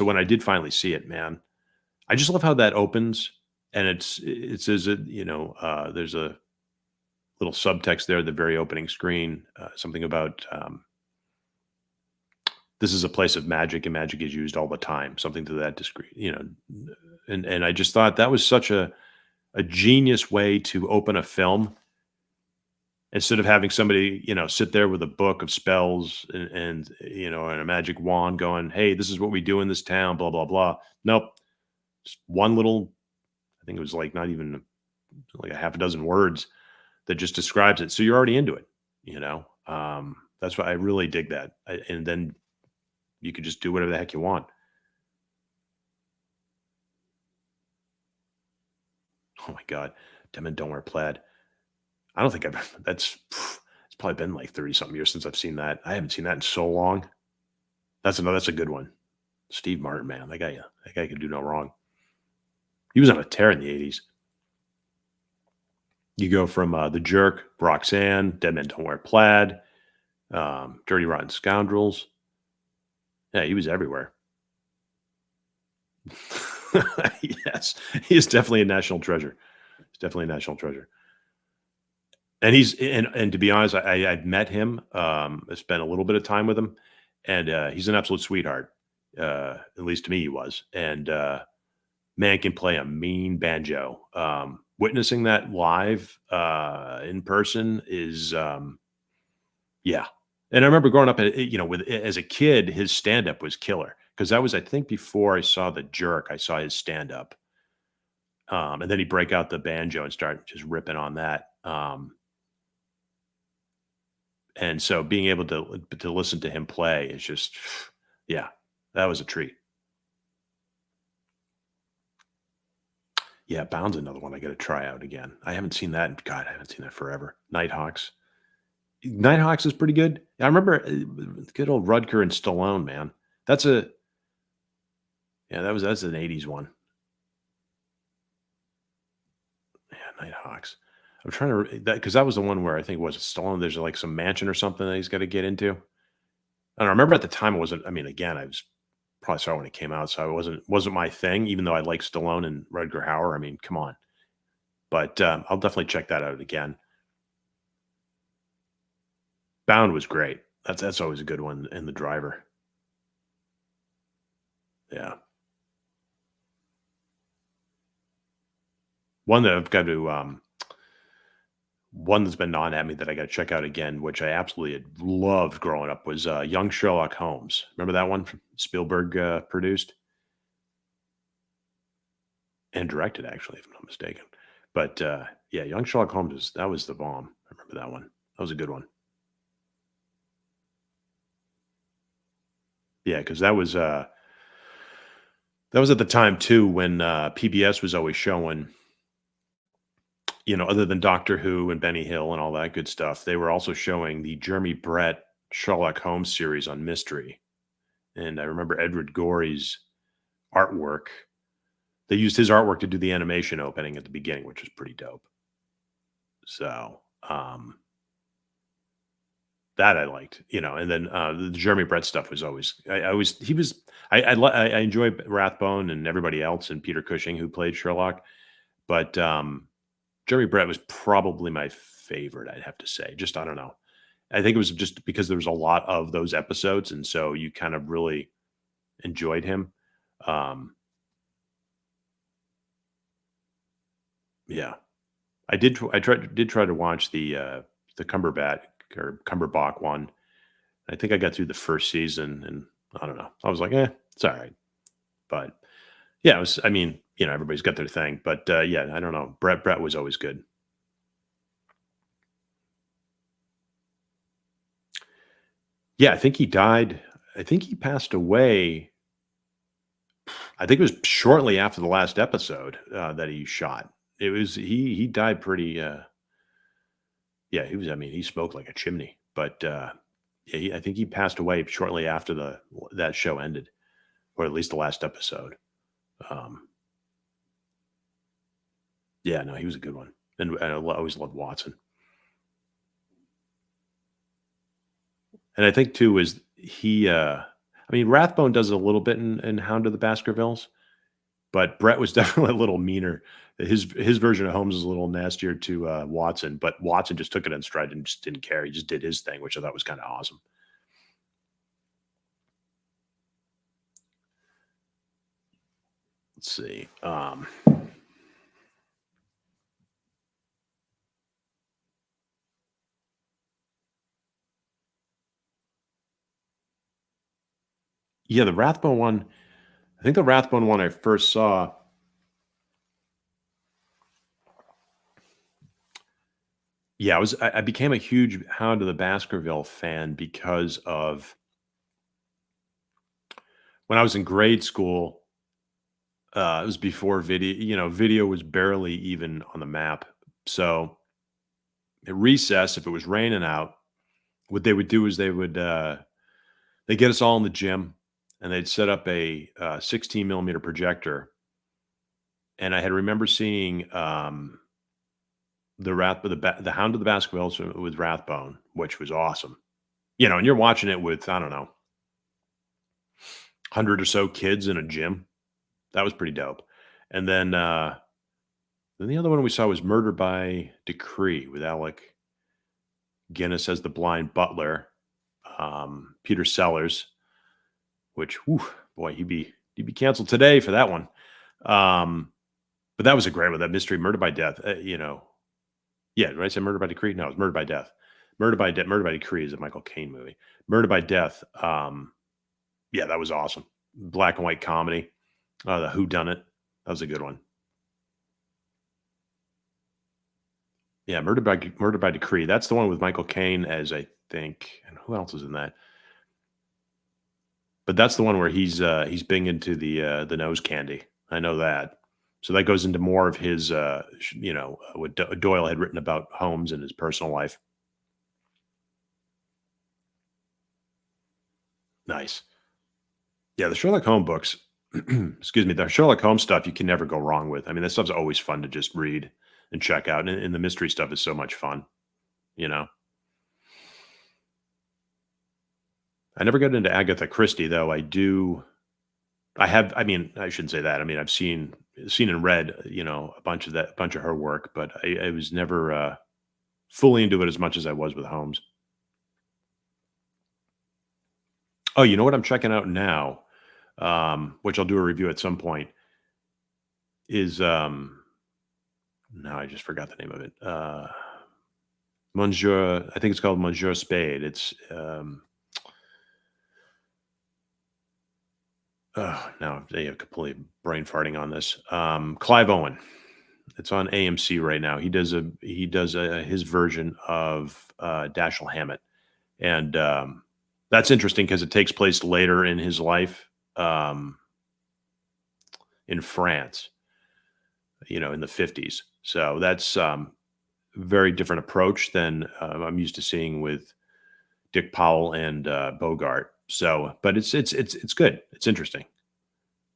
S1: when I did finally see it, man, I just love how that opens, and it says that there's a little subtext there at the very opening screen, something about this is a place of magic, and magic is used all the time, something to that degree, and I just thought that was such a genius way to open a film, instead of having somebody, sit there with a book of spells and and a magic wand going, hey, this is what we do in this town, blah, blah, blah. Nope. Just one little, I think it was like not even like a half a dozen words that just describes it. So you're already into it. That's why I really dig that. And then you could just do whatever the heck you want. Oh my God. Dead men don't wear plaid. I don't think it's probably been like 30 something years since I've seen that. I haven't seen that in so long. That's a good one. Steve Martin, man, that guy could do no wrong. He was on a tear in the 80s. You go from The Jerk, Roxanne, Dead Men Don't Wear Plaid, Dirty Rotten Scoundrels. Yeah, he was everywhere. Yes, he is definitely a national treasure. He's definitely a national treasure. And and to be honest, I've met him. I spent a little bit of time with him, and he's an absolute sweetheart. At least to me, he was. And man can play a mean banjo. Witnessing that live in person is, yeah. And I remember growing up, as a kid, his stand up was killer because that was, I think, before I saw The Jerk. I saw his stand up, and then he'd break out the banjo and start just ripping on that. And so being able to listen to him play is just, yeah, that was a treat. Yeah, Bound's another one I got to try out again. I haven't seen that. God, I haven't seen that forever. Nighthawks. Nighthawks is pretty good. I remember good old Rudker and Stallone, man. That's an 80s one. Yeah, Nighthawks. I'm trying to because that was the one where I think Stallone. There's like some mansion or something that he's got to get into. And I remember at the time it wasn't. I mean, again, I was probably saw it when it came out, so it wasn't my thing. Even though I like Stallone and Rutger Hauer. I mean, come on. But I'll definitely check that out again. Bound was great. That's always a good one. And The Driver. Yeah. One that I've got to one that's been gnawing at me that I got to check out again, which I absolutely had loved growing up, was Young Sherlock Holmes. Remember that one from Spielberg produced and directed, actually, if I'm not mistaken. But yeah, Young Sherlock Holmes that was the bomb. I remember that one. That was a good one. Yeah, because that was at the time too when PBS was always showing. Other than Doctor Who and Benny Hill and all that good stuff, they were also showing the Jeremy Brett Sherlock Holmes series on Mystery. And I remember Edward Gorey's artwork. They used his artwork to do the animation opening at the beginning, which was pretty dope. So that I liked, and then the Jeremy Brett stuff was always, I enjoyed Rathbone and everybody else and Peter Cushing who played Sherlock, but Jeremy Brett was probably my favorite, I'd have to say. Just, I don't know. I think it was just because there was a lot of those episodes, and so you kind of really enjoyed him. Yeah. I did try to watch the Cumberbach one. I think I got through the first season, and I don't know. I was like, it's all right. But yeah, it was, I mean, everybody's got their thing, but yeah, I don't know. Brett was always good. Yeah, I think he died. I think he passed away. I think it was shortly after the last episode that he shot. It was he died pretty. Yeah, he was. I mean, he smoked like a chimney. But yeah, I think he passed away shortly after that show ended, or at least the last episode. Yeah, no, he was a good one, and I always loved Watson. And I think too is he. I mean, Rathbone does a little bit in Hound of the Baskervilles, but Brett was definitely a little meaner. His version of Holmes was a little nastier to Watson, but Watson just took it in stride and just didn't care. He just did his thing, which I thought was kind of awesome. Let's see. Yeah, the Rathbone one. I think the Rathbone one I first saw. Yeah, I became a huge Hound of the Baskerville fan because of when I was in grade school. It was before video. Video was barely even on the map. So at recess, if it was raining out, what they would do is they get us all in the gym, and they'd set up a 16 millimeter projector. And I had remember seeing the Hound of the Baskervilles with Rathbone, which was awesome. And you're watching it with, I don't know, 100 or so kids in a gym. That was pretty dope. And then the other one we saw was Murder by Decree with Alec Guinness as the blind butler, Peter Sellers, which, whew, boy, he'd be canceled today for that one. But that was a great one. That mystery, Murder by Death. Yeah, did I say Murder by Decree? No, it's Murder by Death. Murder by Decree is a Michael Caine movie. Murder by Death. Yeah, that was awesome. Black and white comedy. The Whodunit. That was a good one. Yeah, Murder by Decree. That's the one with Michael Caine as, I think, and who else is in that? But that's the one where he's big into the nose candy. I know that. So that goes into more of his, what Doyle had written about Holmes and his personal life. Nice. Yeah, the Sherlock Holmes books, excuse me, the Sherlock Holmes stuff you can never go wrong with. I mean, that stuff's always fun to just read and check out. And the mystery stuff is so much fun, I never got into Agatha Christie, though. I shouldn't say that. I mean, I've seen and read, a bunch of her work, but I was never fully into it as much as I was with Holmes. Oh, you know what I'm checking out now, which I'll do a review at some point, is now I just forgot the name of it. Monsieur, I think it's called Monsieur Spade. It's now they have completely brain farting on this. Clive Owen. It's on AMC right now. He does his version of Dashiell Hammett, and that's interesting because it takes place later in his life, in France, in the 50s. So that's very different approach than I'm used to seeing with Dick Powell and Bogart. So, but it's good. It's interesting.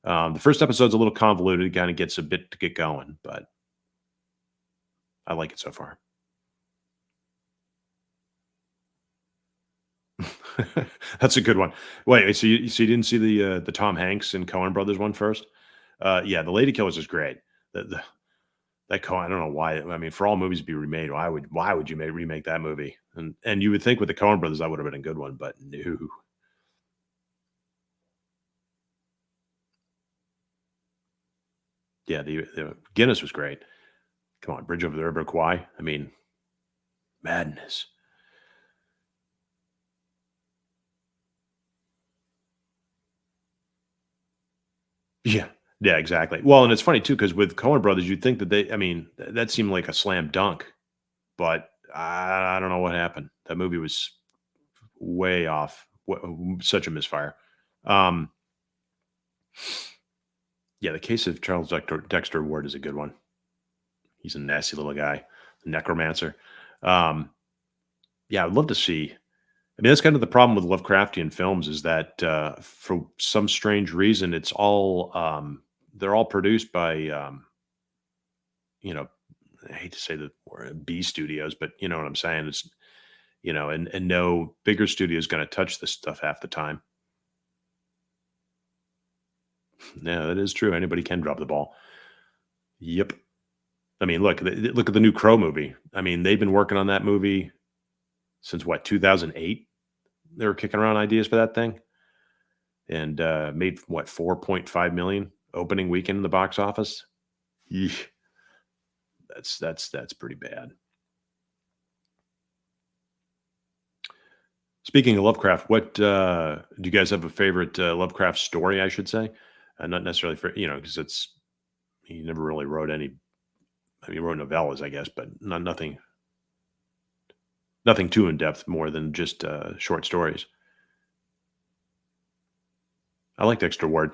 S1: The first episode's a little convoluted. It kind of gets a bit to get going, but I like it so far. That's a good one. Wait, so you didn't see the Tom Hanks and Coen Brothers one first? Yeah, The Lady Killers is great. That Coen, I don't know why. I mean, for all movies to be remade, why would you remake that movie? And you would think with the Coen Brothers that would have been a good one, but no. Yeah, the Guinness was great. Come on, Bridge over the River Kwai. I mean, madness. Yeah, exactly. Well, and it's funny too because with Coen Brothers, you'd think that that seemed like a slam dunk, but I don't know what happened. That movie was way off. Such a misfire. Yeah, The Case of Charles Dexter Ward is a good one. He's a nasty little guy, a necromancer. Yeah, I'd love to see. I mean, that's kind of the problem with Lovecraftian films is that for some strange reason, it's all they're all produced by I hate to say the word B studios, but you know what I'm saying. It's and no bigger studio is going to touch this stuff half the time. Yeah, that is true. Anybody can drop the ball. Yep. I mean, look at the new Crow movie. I mean, they've been working on that movie since 2008. They were kicking around ideas for that thing, and made 4.5 million opening weekend in the box office. Yeesh. That's pretty bad. Speaking of Lovecraft, what do you guys have a favorite Lovecraft story? I should say, not necessarily for because it's he never really wrote any. I mean, he wrote novellas, I guess, but nothing too in depth more than just short stories. I like Dexter Ward.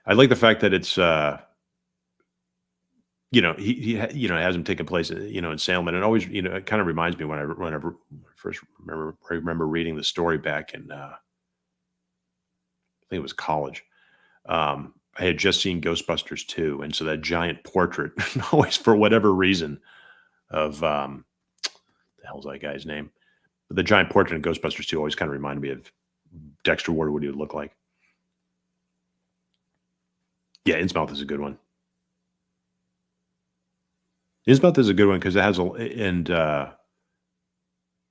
S1: I like the fact that it's has him taking place in Salem, and it always it kind of reminds me whenever first remember reading the story back in I think it was college. I had just seen Ghostbusters 2, and so that giant portrait always for whatever reason of the hell's that guy's name? But the giant portrait in Ghostbusters 2 always kind of reminded me of Dexter Ward, what he would look like. Yeah, Innsmouth is a good one. Innsmouth is a good one because it has what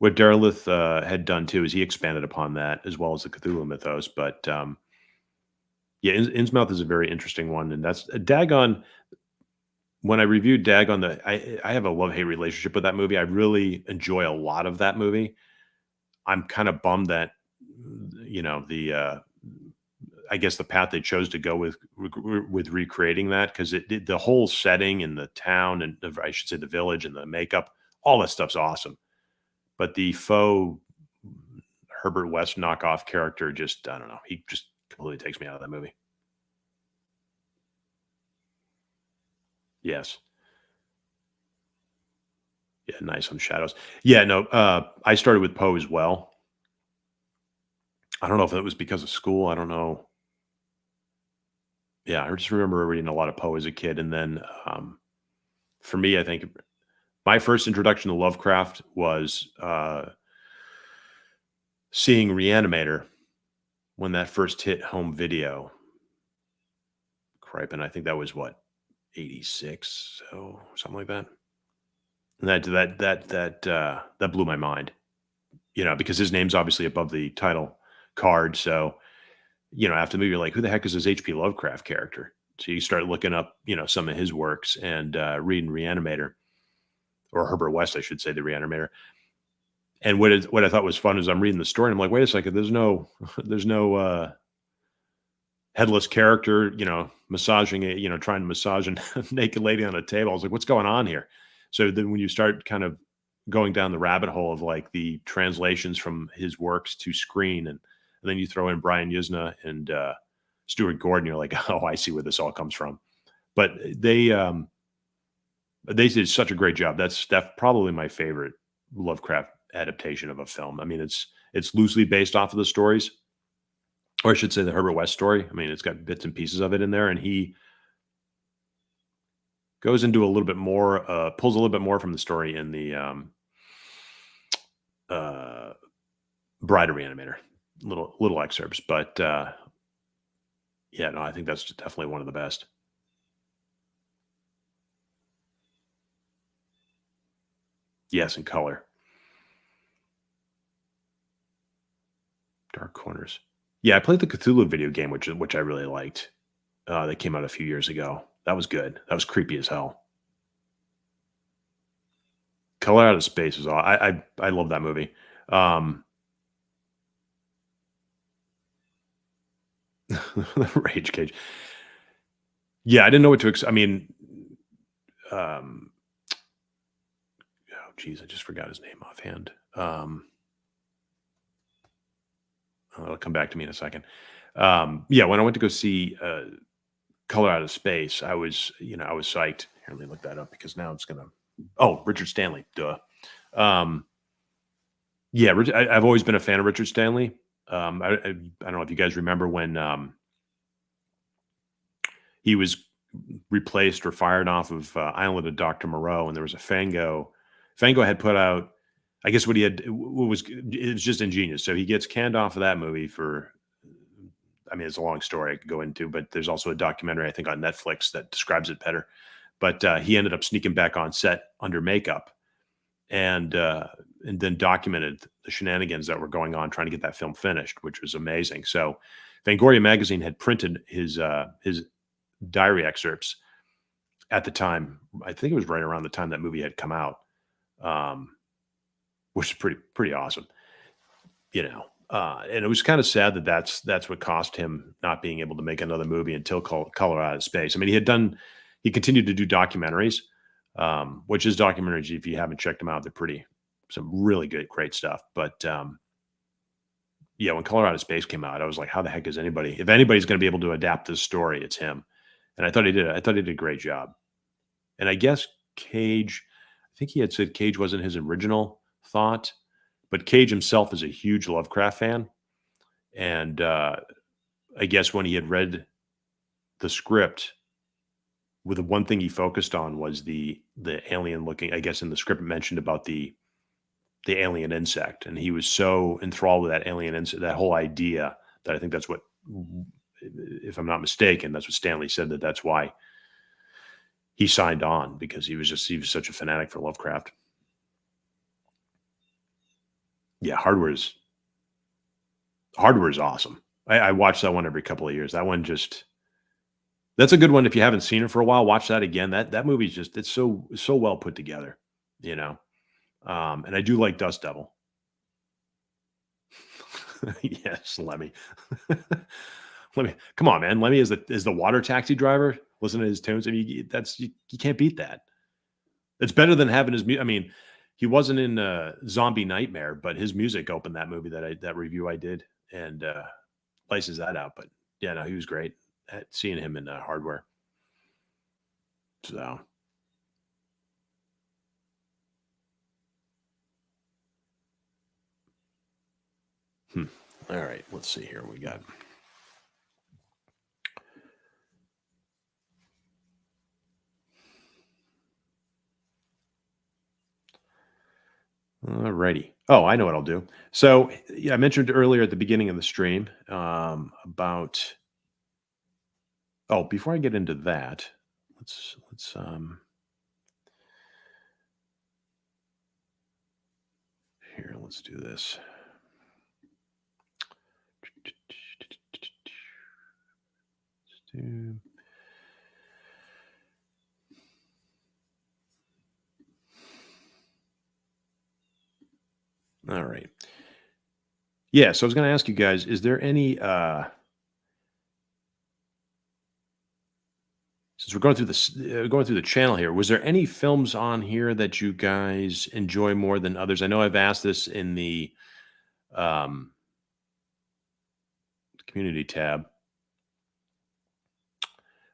S1: Derleth had done too is he expanded upon that as well as the Cthulhu mythos. But yeah, Innsmouth is a very interesting one, and that's Dagon. When I reviewed Dagon, I have a love-hate relationship with that movie. I really enjoy a lot of that movie. I'm kind of bummed that I guess the path they chose to go with recreating that because the whole setting and the town and I should say the village and the makeup, all that stuff's awesome. But the faux Herbert West knockoff character just I don't know. He just completely takes me out of that movie. Yes. Yeah, nice on Shadows. Yeah, no, I started with Poe as well. I don't know if it was because of school. I don't know. Yeah, I just remember reading a lot of Poe as a kid, and then for me, I think my first introduction to Lovecraft was seeing Reanimator when that first hit home video. Cripe, and I think that was what 86, so something like that. And that blew my mind, because his name's obviously above the title card, so. After the movie, you're like, who the heck is this H.P. Lovecraft character? So you start looking up, some of his works and reading Reanimator, or Herbert West, I should say, the Reanimator. And what I thought was fun is I'm reading the story and I'm like, wait a second, there's no headless character, massaging a, trying to massage a naked lady on a table. I was like, what's going on here? So then when you start kind of going down the rabbit hole of like the translations from his works to screen and then you throw in Brian Yuzna and Stuart Gordon, you're like, oh, I see where this all comes from. But they did such a great job. That's probably my favorite Lovecraft adaptation of a film. I mean, it's loosely based off of the stories, or I should say the Herbert West story. I mean, it's got bits and pieces of it in there, and he goes into a little bit more, pulls a little bit more from the story in the Bride of Reanimator. Little excerpts, but yeah, no, I think that's definitely one of the best. Yes, in color. Dark Corners. Yeah, I played the Cthulhu video game, which I really liked. That came out a few years ago. That was good. That was creepy as hell. Color Out of Space was all. I love that movie. Rage Cage. Yeah, I didn't know what to expect. I mean, oh geez, I just forgot his name offhand. It'll come back to me in a second. Yeah, when I went to go see Color Out of Space, I was psyched. Here, let me look that up because now it's gonna. Oh, Richard Stanley, duh. Yeah, I've always been a fan of Richard Stanley. I don't know if you guys remember when he was replaced or fired off of Island of Dr. Moreau, and there was a Fango. Fango had put out, I guess what he had, it was just ingenious. So he gets canned off of that movie for, I mean, it's a long story I could go into, but there's also a documentary, I think, on Netflix that describes it better. But he ended up sneaking back on set under makeup and then documented the shenanigans that were going on trying to get that film finished, which was amazing. So Fangoria magazine had printed his diary excerpts at the time. I think it was right around the time that movie had come out, which is pretty awesome. And it was kind of sad that that's what cost him not being able to make another movie until Color Out of Space. I mean, he continued to do documentaries, which his documentaries, if you haven't checked them out, they're some really great stuff. But yeah, when Color Out of Space came out, I was like, how the heck is if anybody's going to be able to adapt this story, it's him. And I thought he did. I thought he did a great job. And I guess Cage, I think he had said Cage wasn't his original thought, but Cage himself is a huge Lovecraft fan. And I guess when he had read the script, the one thing he focused on was the alien looking, I guess in the script it mentioned about the alien insect. And he was so enthralled with that alien insect, that whole idea, that I think that's what, if I'm not mistaken, that's what Stanley said, that's why he signed on, because he was such a fanatic for Lovecraft. Yeah, Hardware is awesome. I watch that one every couple of years. That one that's a good one. If you haven't seen it for a while, watch that again. That movie's it's so well put together, you know. And I do like Dust Devil. Yes, Lemmy. Come on, man. Lemmy is the water taxi driver. Listen to his tunes. I mean, you can't beat that. It's better than having his music. I mean, he wasn't in Zombie Nightmare, but his music opened that movie that review I did, and places that out. But yeah, no, he was great at seeing him in Hardware. So. All right, let's see here. We got. All righty. Oh, I know what I'll do. So yeah, I mentioned earlier at the beginning of the stream about. Oh, before I get into that, let's here. Let's do this. All right. Yeah, so I was going to ask you guys, is there any since we're going through the channel here, was there any films on here that you guys enjoy more than others? I know I've asked this in the community tab.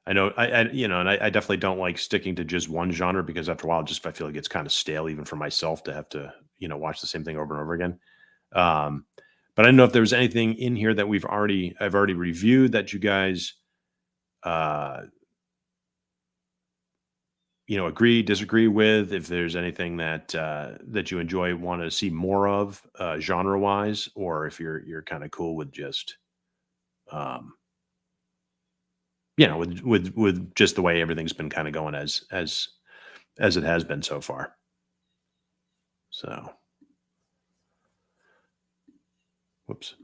S1: I know I definitely don't like sticking to just one genre, because after a while, I feel like it's kind of stale, even for myself, to have to, watch the same thing over and over again. But I don't know if there was anything in here that I've already reviewed that you guys, agree, disagree with. If there's anything that you enjoy, want to see more of, genre wise, or if you're kind of cool with just, with just the way everything's been kind of going as it has been so far. So, whoops.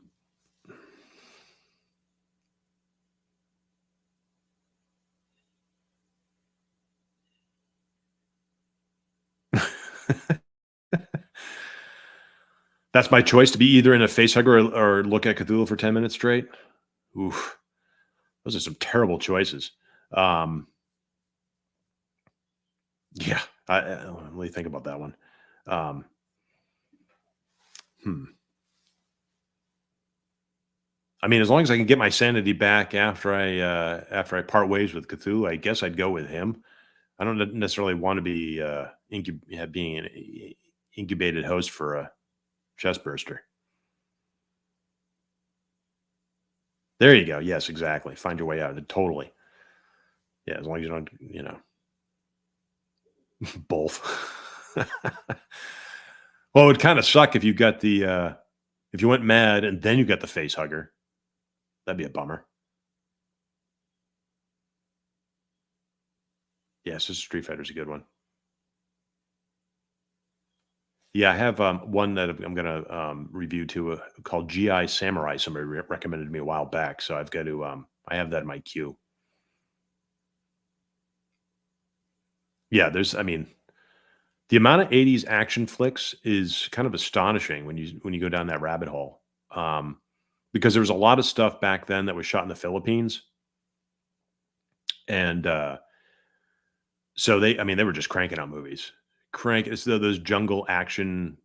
S1: That's my choice, to be either in a facehugger or look at Cthulhu for 10 minutes straight. Oof. Those are some terrible choices. Yeah, let me think about that one. I mean, as long as I can get my sanity back after I part ways with Cthulhu, I guess I'd go with him. I don't necessarily want to be being an incubated host for a chest burster. There you go. Yes, exactly. Find your way out. Totally. Yeah, as long as you don't, both. Well, it would kind of suck if you got if you went mad and then you got the face hugger. That'd be a bummer. Yes, Street Fighter's a good one. Yeah, I have one that I'm going to review too, called GI Samurai. Somebody recommended to me a while back, so I've got to. I have that in my queue. Yeah, the amount of '80s action flicks is kind of astonishing when you go down that rabbit hole. because there was a lot of stuff back then that was shot in the Philippines. And so they were just cranking out movies. It's those jungle action,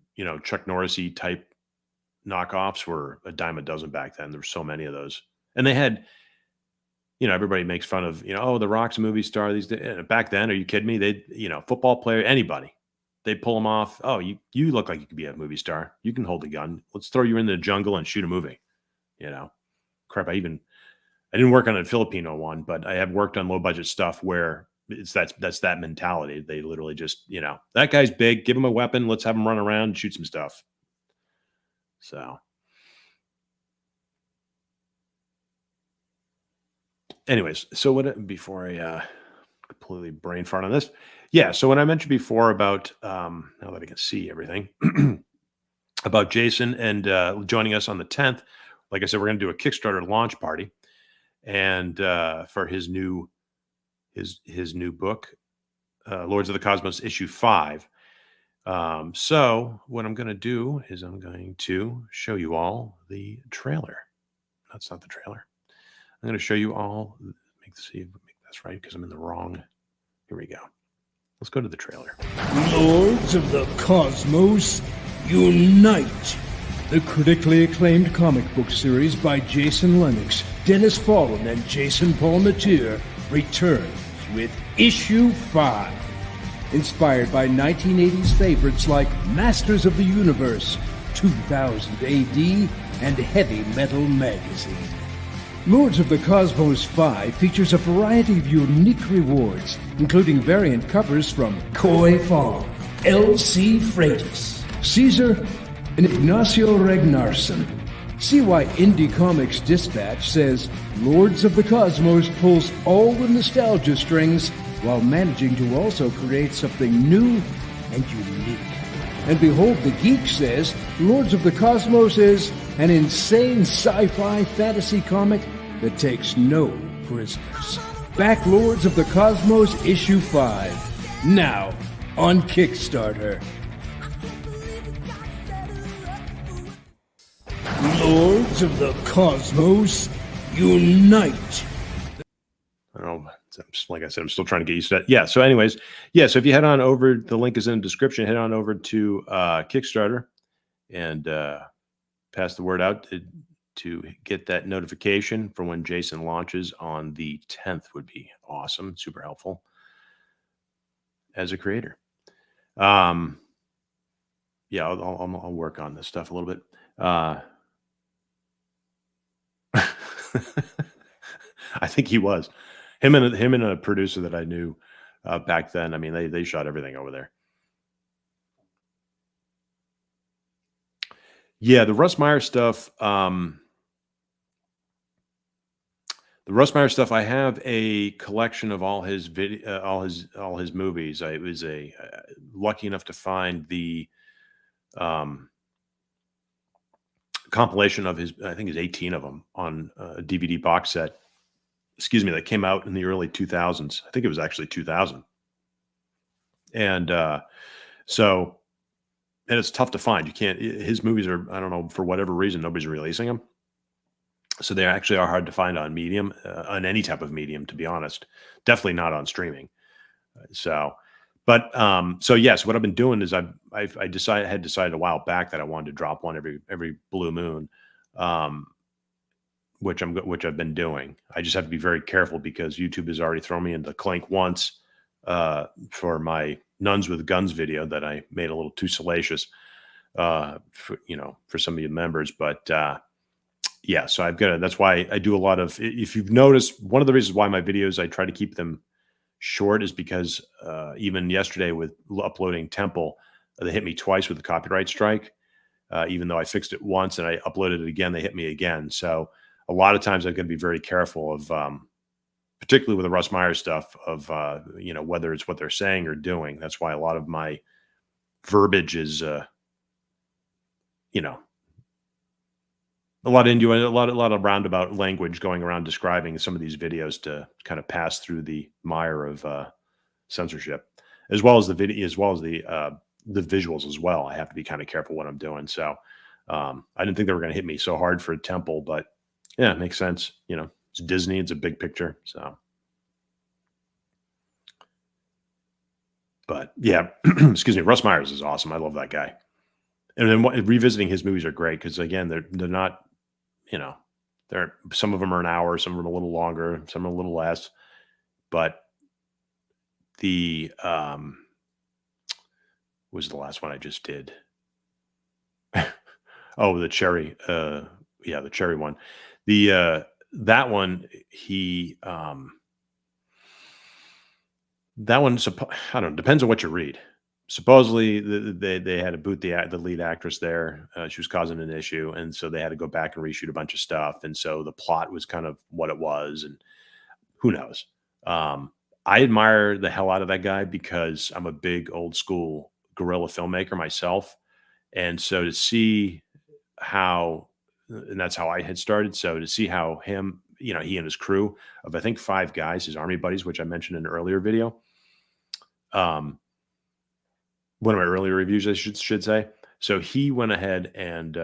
S1: Chuck Norris-y type knockoffs were a dime a dozen back then. There were so many of those. And they had, everybody makes fun of, oh, The Rock's a movie star these days. Back then, are you kidding me? They, football player, anybody, they pull them off. Oh, you look like you could be a movie star. You can hold a gun. Let's throw you in the jungle and shoot a movie. Crap. I didn't work on a Filipino one, but I have worked on low budget stuff where that's that mentality. They literally just, that guy's big, give him a weapon. Let's have him run around and shoot some stuff. So anyways, before I completely brain fart on this. Yeah. So when I mentioned before about, now that I can see everything about Jason and joining us on the 10th, like I said, we're going to do a Kickstarter launch party, and for his new book, Lords of the Cosmos, issue 5. So what I'm going to do is I'm going to show you all the trailer. That's not the trailer. I'm going to show you all. See if I make this right because I'm in the wrong. Here we go. Let's go to the trailer.
S12: Lords of the Cosmos, unite! The critically acclaimed comic book series by Jason Lennox, Dennis Fallon, and Jason Paul Natir returns with issue 5. Inspired by 1980s favorites like Masters of the Universe, 2000 AD, and Heavy Metal Magazine. Lords of the Cosmos 5 features a variety of unique rewards, including variant covers from Koi Fong, L.C. Freitas, Caesar, and Ignacio Ragnarsson. See why Indie Comics Dispatch says Lords of the Cosmos pulls all the nostalgia strings while managing to also create something new and unique. And Behold the Geek says Lords of the Cosmos is an insane sci-fi fantasy comic that takes no prisoners. Back Lords of the Cosmos issue 5, now on Kickstarter. Lords of the Cosmos, unite!
S1: I don't know. Like I said, I'm still trying to get used to that. Yeah. So anyways, so if you head on over, the link is in the description, head on over to Kickstarter and pass the word out to get that notification for when Jason launches on the 10th would be awesome. Super helpful as a creator. I'll work on this stuff a little bit. I think he was him and a producer that I knew back then. I mean, they shot everything over there. Yeah, the Russ Meyer stuff. The Russ Meyer stuff. I have a collection of all his all his movies. I was lucky enough to find the compilation of his. I think it's 18 of them on a DVD box set. Excuse me, that came out in the early 2000s. I think it was actually 2000. And and it's tough to find. You can't. His movies are, I don't know, for whatever reason, nobody's releasing them. So they actually are hard to find on medium, on any type of medium, to be honest. Definitely not on streaming. So what I've been doing is I had decided a while back that I wanted to drop one every blue moon, which I've been doing. I just have to be very careful because YouTube has already thrown me into clink once for my Nuns with Guns video that I made a little too salacious for some of you members, but. So that's why I do a lot of, if you've noticed, one of the reasons why my videos, I try to keep them short is because even yesterday with uploading Temple, they hit me twice with the copyright strike. Even though I fixed it once and I uploaded it again, they hit me again. So a lot of times I'm going to be very careful of, particularly with the Russ Meyer stuff of, whether it's what they're saying or doing. That's why a lot of my verbiage is, a lot of roundabout language going around describing some of these videos to kind of pass through the mire of censorship, as well as the video, as well as the visuals as well. I have to be kind of careful what I'm doing. So I didn't think they were going to hit me so hard for Temple, but yeah, it makes sense. It's Disney. It's a big picture. So, but yeah, excuse me. Russ Myers is awesome. I love that guy. And then revisiting his movies are great because again, they're not, some of them are an hour, some of them are a little longer, some are a little less. But the was the last one I just did. Oh, the cherry. The cherry one. That one, that one, I don't know, depends on what you read. Supposedly, they had to boot the lead actress there. She was causing an issue, and so they had to go back and reshoot a bunch of stuff. And so the plot was kind of what it was, and who knows? I admire the hell out of that guy because I'm a big old school guerrilla filmmaker myself, and so to see how, and that's how I had started. So to see how he and his crew of I think 5 guys, his army buddies, which I mentioned in an earlier video. One of my earlier reviews, I should say. So he went ahead and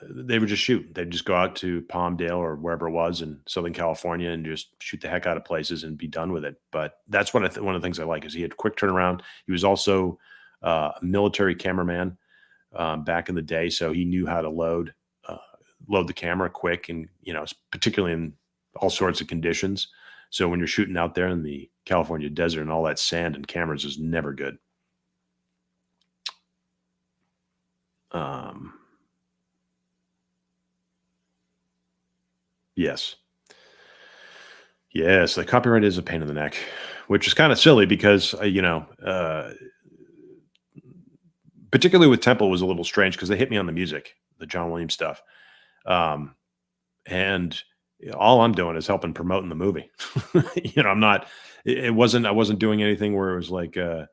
S1: they would just shoot. They'd just go out to Palmdale or wherever it was in Southern California and just shoot the heck out of places and be done with it. But that's what one of the things I like is he had quick turnaround. He was also a military cameraman back in the day, so he knew how to load the camera quick and particularly in all sorts of conditions. So when you're shooting out there in the California desert and all that sand and cameras is never good. Yes, the copyright is a pain in the neck, which is kind of silly because, particularly with Temple was a little strange because they hit me on the music, the John Williams stuff. And all I'm doing is helping promoting the movie. I wasn't doing anything where it was like a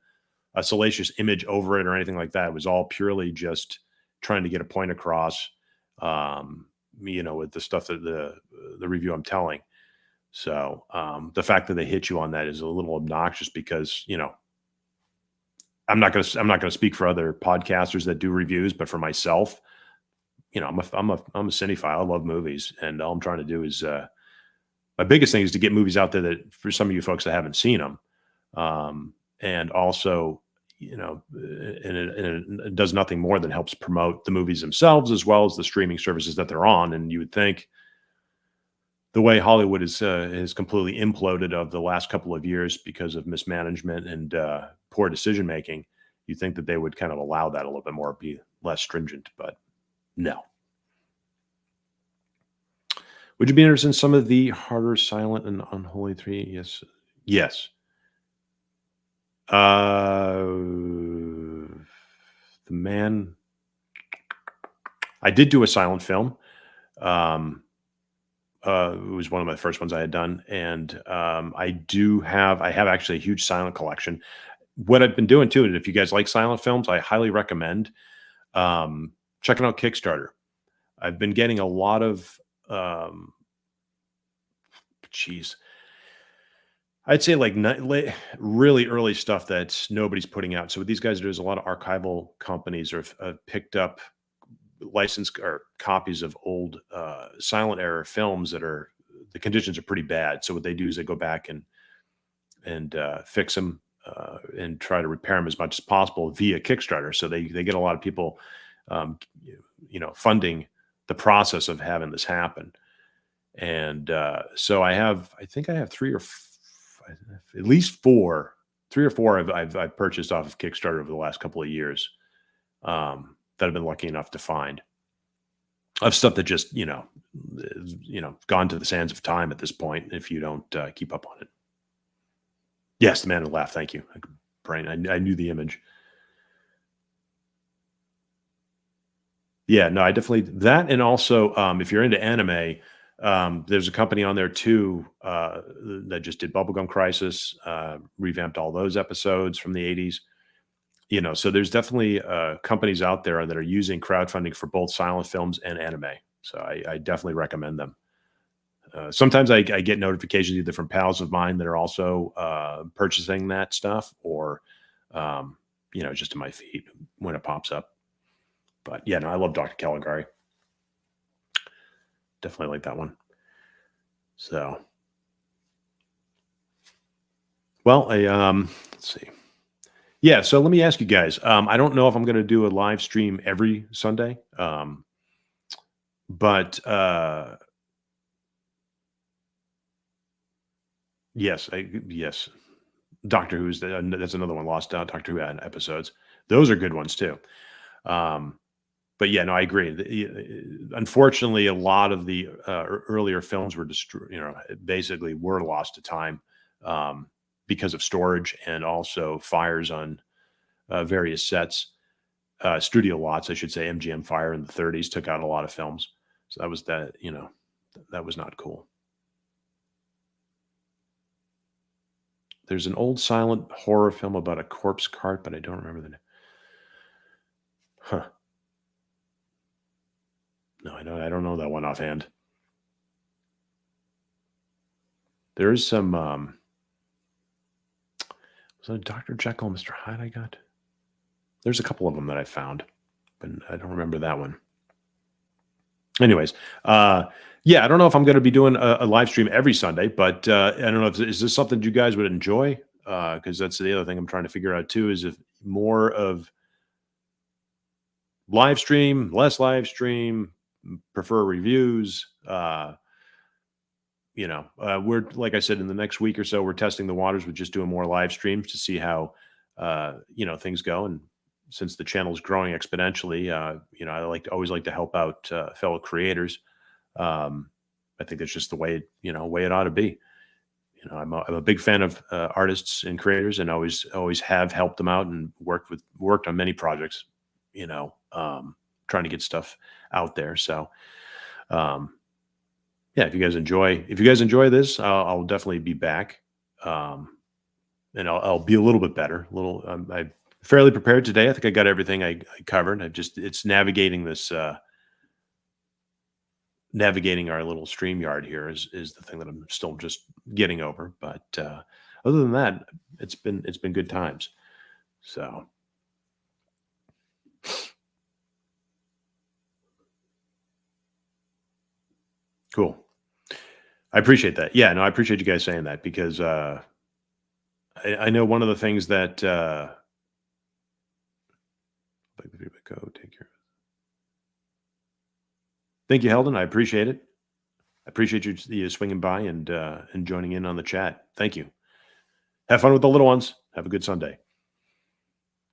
S1: salacious image over it or anything like that. It was all purely just trying to get a point across, with the stuff that the review I'm telling. So the fact that they hit you on that is a little obnoxious because, I'm not going to speak for other podcasters that do reviews, but for myself, I'm a cinephile. I love movies, and all I'm trying to do is my biggest thing is to get movies out there that for some of you folks that haven't seen them, and also, and it does nothing more than helps promote the movies themselves as well as the streaming services that they're on. And you would think the way Hollywood is completely imploded of the last couple of years because of mismanagement and poor decision making, you think that they would kind of allow that a little bit more, be less stringent, but no. Would you be interested in some of the harder silent and unholy 3? Yes. The Man. I did do a silent film. It was one of my first ones I had done, and I have actually a huge silent collection. What I've been doing too, and if you guys like silent films, I highly recommend checking out Kickstarter. I've been getting a lot of I'd say like really early stuff that nobody's putting out. So with these guys, there's a lot of archival companies or have picked up licensed or copies of old silent era films that are, the conditions are pretty bad. So what they do is they go back and fix them and try to repair them as much as possible via Kickstarter. So they get a lot of people, funding the process of having this happen. And so I think I have at least 3 or 4 I've purchased off of Kickstarter over the last couple of years that I've been lucky enough to find, of stuff that just, gone to the sands of time at this point if you don't keep up on it. Yes, the man who laughed. Thank you. Brain. I knew the image. Yeah, no, I definitely that. And also, if you're into anime, there's a company on there too that just did Bubblegum Crisis, revamped all those episodes from the 80s. So there's definitely companies out there that are using crowdfunding for both silent films and anime. So I definitely recommend them. Sometimes I get notifications either from pals of mine that are also purchasing that stuff, or just in my feed when it pops up. But yeah, no, I love Dr. Caligari. definitely like that one. So, well, let's see. Yeah, so let me ask you guys. I don't know if I'm going to do a live stream every Sunday, but yes, yes. Doctor Who's that's another one. Lost Doctor Who episodes. Those are good ones too. But yeah, no, I agree. Unfortunately, a lot of the earlier films were destroyed. Basically were lost to time because of storage and also fires on various sets, studio lots, I should say. MGM fire in the 30s took out a lot of films, so that was that. That was not cool. There's an old silent horror film about a corpse cart, but I don't remember the name. Huh. No, I don't know that one offhand. There is some. Was it Dr. Jekyll and Mr. Hyde I got? There's a couple of them that I found, but I don't remember that one. Anyways, yeah, I don't know if I'm going to be doing a live stream every Sunday, but I don't know is this something you guys would enjoy? Because that's the other thing I'm trying to figure out too, is if more of live stream, less live stream, prefer reviews. We're, like I said, in the next week or so, we're testing the waters with just doing more live streams to see how, things go. And since the channel is growing exponentially, I always like to help out fellow creators. I think that's just the way it ought to be. I'm a big fan of artists and creators, and always have helped them out and worked on many projects. Trying to get stuff out there. So, yeah, if you guys enjoy this, I'll definitely be back. And I'll be a little bit better. I'm fairly prepared today. I think I got everything I covered. It's navigating this, navigating our little StreamYard here is the thing that I'm still just getting over. But other than that, it's been good times. So. Cool. I appreciate that. Yeah, no, I appreciate you guys saying that, because I know one of the things that go take care of it. Thank you, Heldon. I appreciate it. I appreciate you swinging by and joining in on the chat. Thank you. Have fun with the little ones. Have a good Sunday.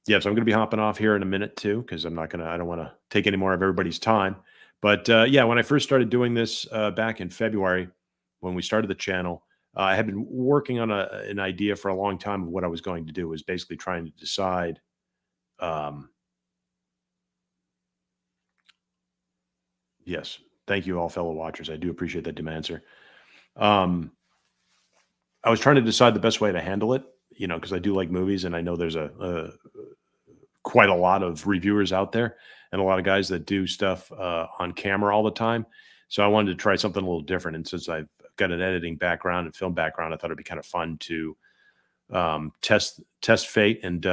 S1: Yeah, so I'm going to be hopping off here in a minute too, because I don't want to take any more of everybody's time. But yeah, when I first started doing this back in February, when we started the channel, I had been working on an idea for a long time of what I was going to do. Was basically trying to decide. Yes, thank you all, fellow watchers. I do appreciate that answer. I was trying to decide the best way to handle it, because I do like movies, and I know there's quite a lot of reviewers out there and a lot of guys that do stuff on camera all the time. So I wanted to try something a little different. And since I've got an editing background and film background, I thought it'd be kind of fun to test fate and,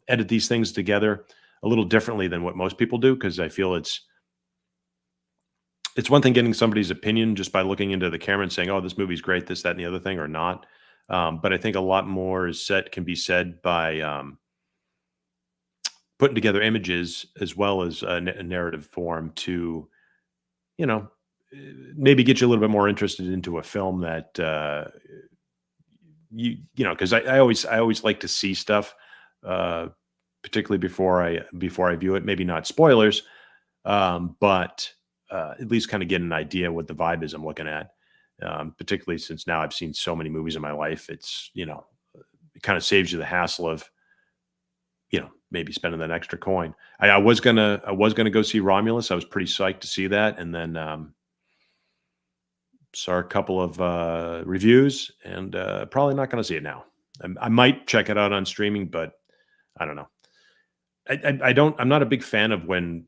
S1: edit these things together a little differently than what most people do. Because I feel it's one thing getting somebody's opinion just by looking into the camera and saying, oh, this movie's great, this, that, and the other thing, or not. But I think a lot more can be said by putting together images as well as a narrative form to, maybe get you a little bit more interested into a film that because I always like to see stuff, particularly before I view it. Maybe not spoilers, but at least kind of get an idea what the vibe is I'm looking at. Particularly since now I've seen so many movies in my life, it's it kind of saves you the hassle of maybe spending that extra coin. I was gonna go see Romulus. I was pretty psyched to see that, and then saw a couple of reviews, and probably not going to see it now. I might check it out on streaming, but I don't know. I'm not a big fan of when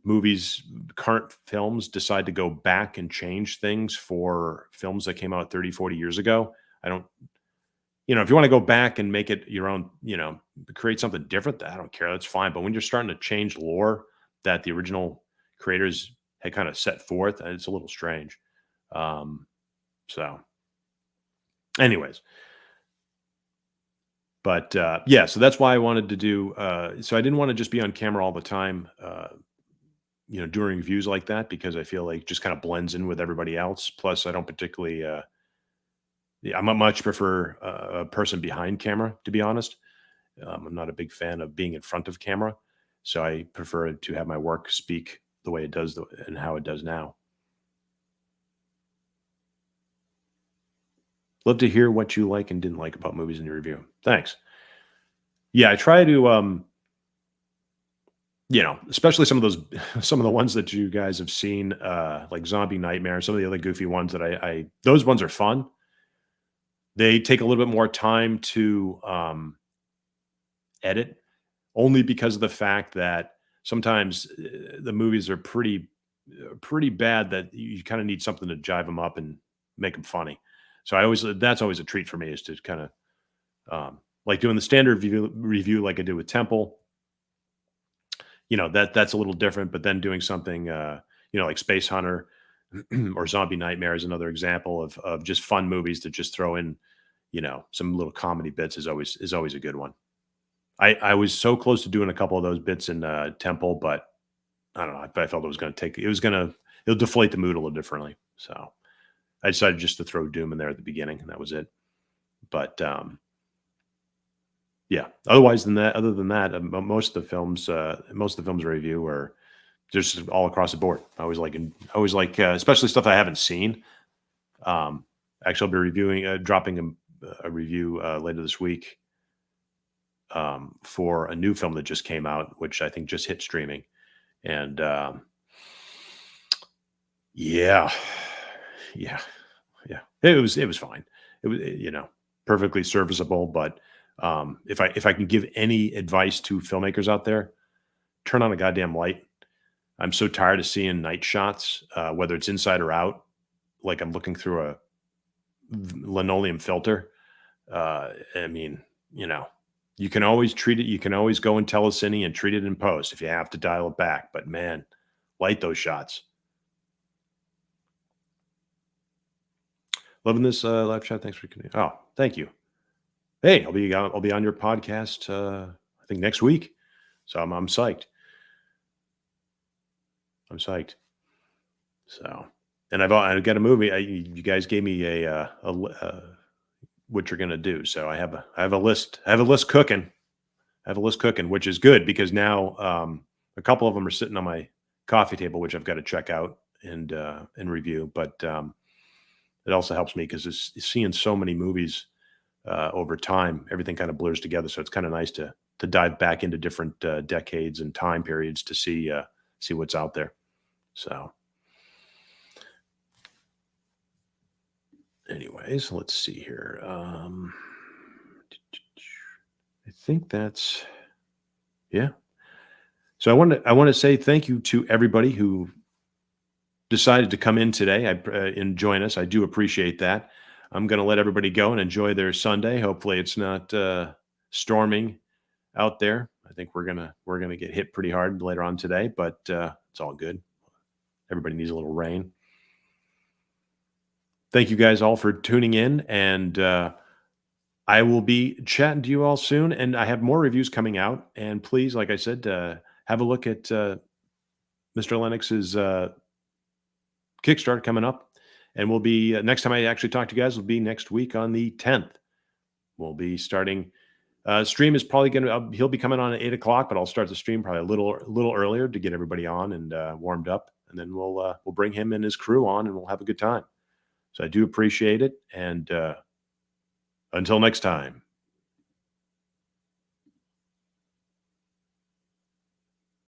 S1: current films decide to go back and change things for films that came out 30, 40 years ago. I don't, if you want to go back and make it your own, create something different, I don't care. That's fine. But when you're starting to change lore that the original creators had kind of set forth, and it's a little strange. So anyways, but yeah, so that's why I wanted to do, so I didn't want to just be on camera all the time, doing reviews like that, because I feel like it just kind of blends in with everybody else. Plus I don't particularly, I much prefer a person behind camera, to be honest. I'm not a big fan of being in front of camera. So I prefer to have my work speak the way it does and how it does now. Love to hear what you like and didn't like about movies in your review. Thanks. Yeah, I try to, especially some of the ones that you guys have seen, like Zombie Nightmare, some of the other goofy ones that those ones are fun. They take a little bit more time to edit, only because of the fact that sometimes the movies are pretty bad that you kind of need something to jive them up and make them funny. So that's always a treat for me, is to kind of like doing the standard review like I did with Temple. That's a little different, but then doing something, like Space Hunter or Zombie Nightmare is another example of just fun movies to just throw in, some little comedy bits is always a good one. I was so close to doing a couple of those bits in Temple, but I don't know. I felt it'll deflate the mood a little differently. So I decided just to throw Doom in there at the beginning, and that was it. But yeah, other than that, most of the films I review are just all across the board. I always like, especially stuff I haven't seen. Actually, I'll be dropping a review later this week for a new film that just came out, which I think just hit streaming, and yeah, it was fine. It was, perfectly serviceable, but if I can give any advice to filmmakers out there, turn on a goddamn light. I'm so tired of seeing night shots, whether it's inside or out, like I'm looking through a linoleum filter. I mean, you can always treat it. You can always go in telecine and treat it in post if you have to dial it back. But man, light those shots. Loving this live chat. Thanks for connecting. Oh, thank you. Hey, I'll be on your podcast. I think next week. So I'm psyched. I'm psyched. So, and I've got a movie. You guys gave me a what you're gonna do. So I have a list. I have a list cooking. Which is good, because now a couple of them are sitting on my coffee table, which I've got to check out and review. But it also helps me because it's seeing so many movies over time. Everything kind of blurs together, so it's kind of nice to dive back into different decades and time periods to see what's out there. So, anyways, let's see here. I think that's, yeah. So I want to say thank you to everybody who decided to come in today and join us. I do appreciate that. I'm going to let everybody go and enjoy their Sunday. Hopefully it's not storming out there. I think we're gonna get hit pretty hard later on today, but it's all good. Everybody needs a little rain. Thank you guys all for tuning in, and I will be chatting to you all soon. And I have more reviews coming out. And please, like I said, have a look at Mr. Lennox's Kickstarter coming up. And we'll be, next time I actually talk to you guys will be next week on the 10th. We'll be starting, stream is probably he'll be coming on at 8 o'clock, but I'll start the stream probably a little earlier to get everybody on and warmed up. And then we'll bring him and his crew on and we'll have a good time. So I do appreciate it. And until next time.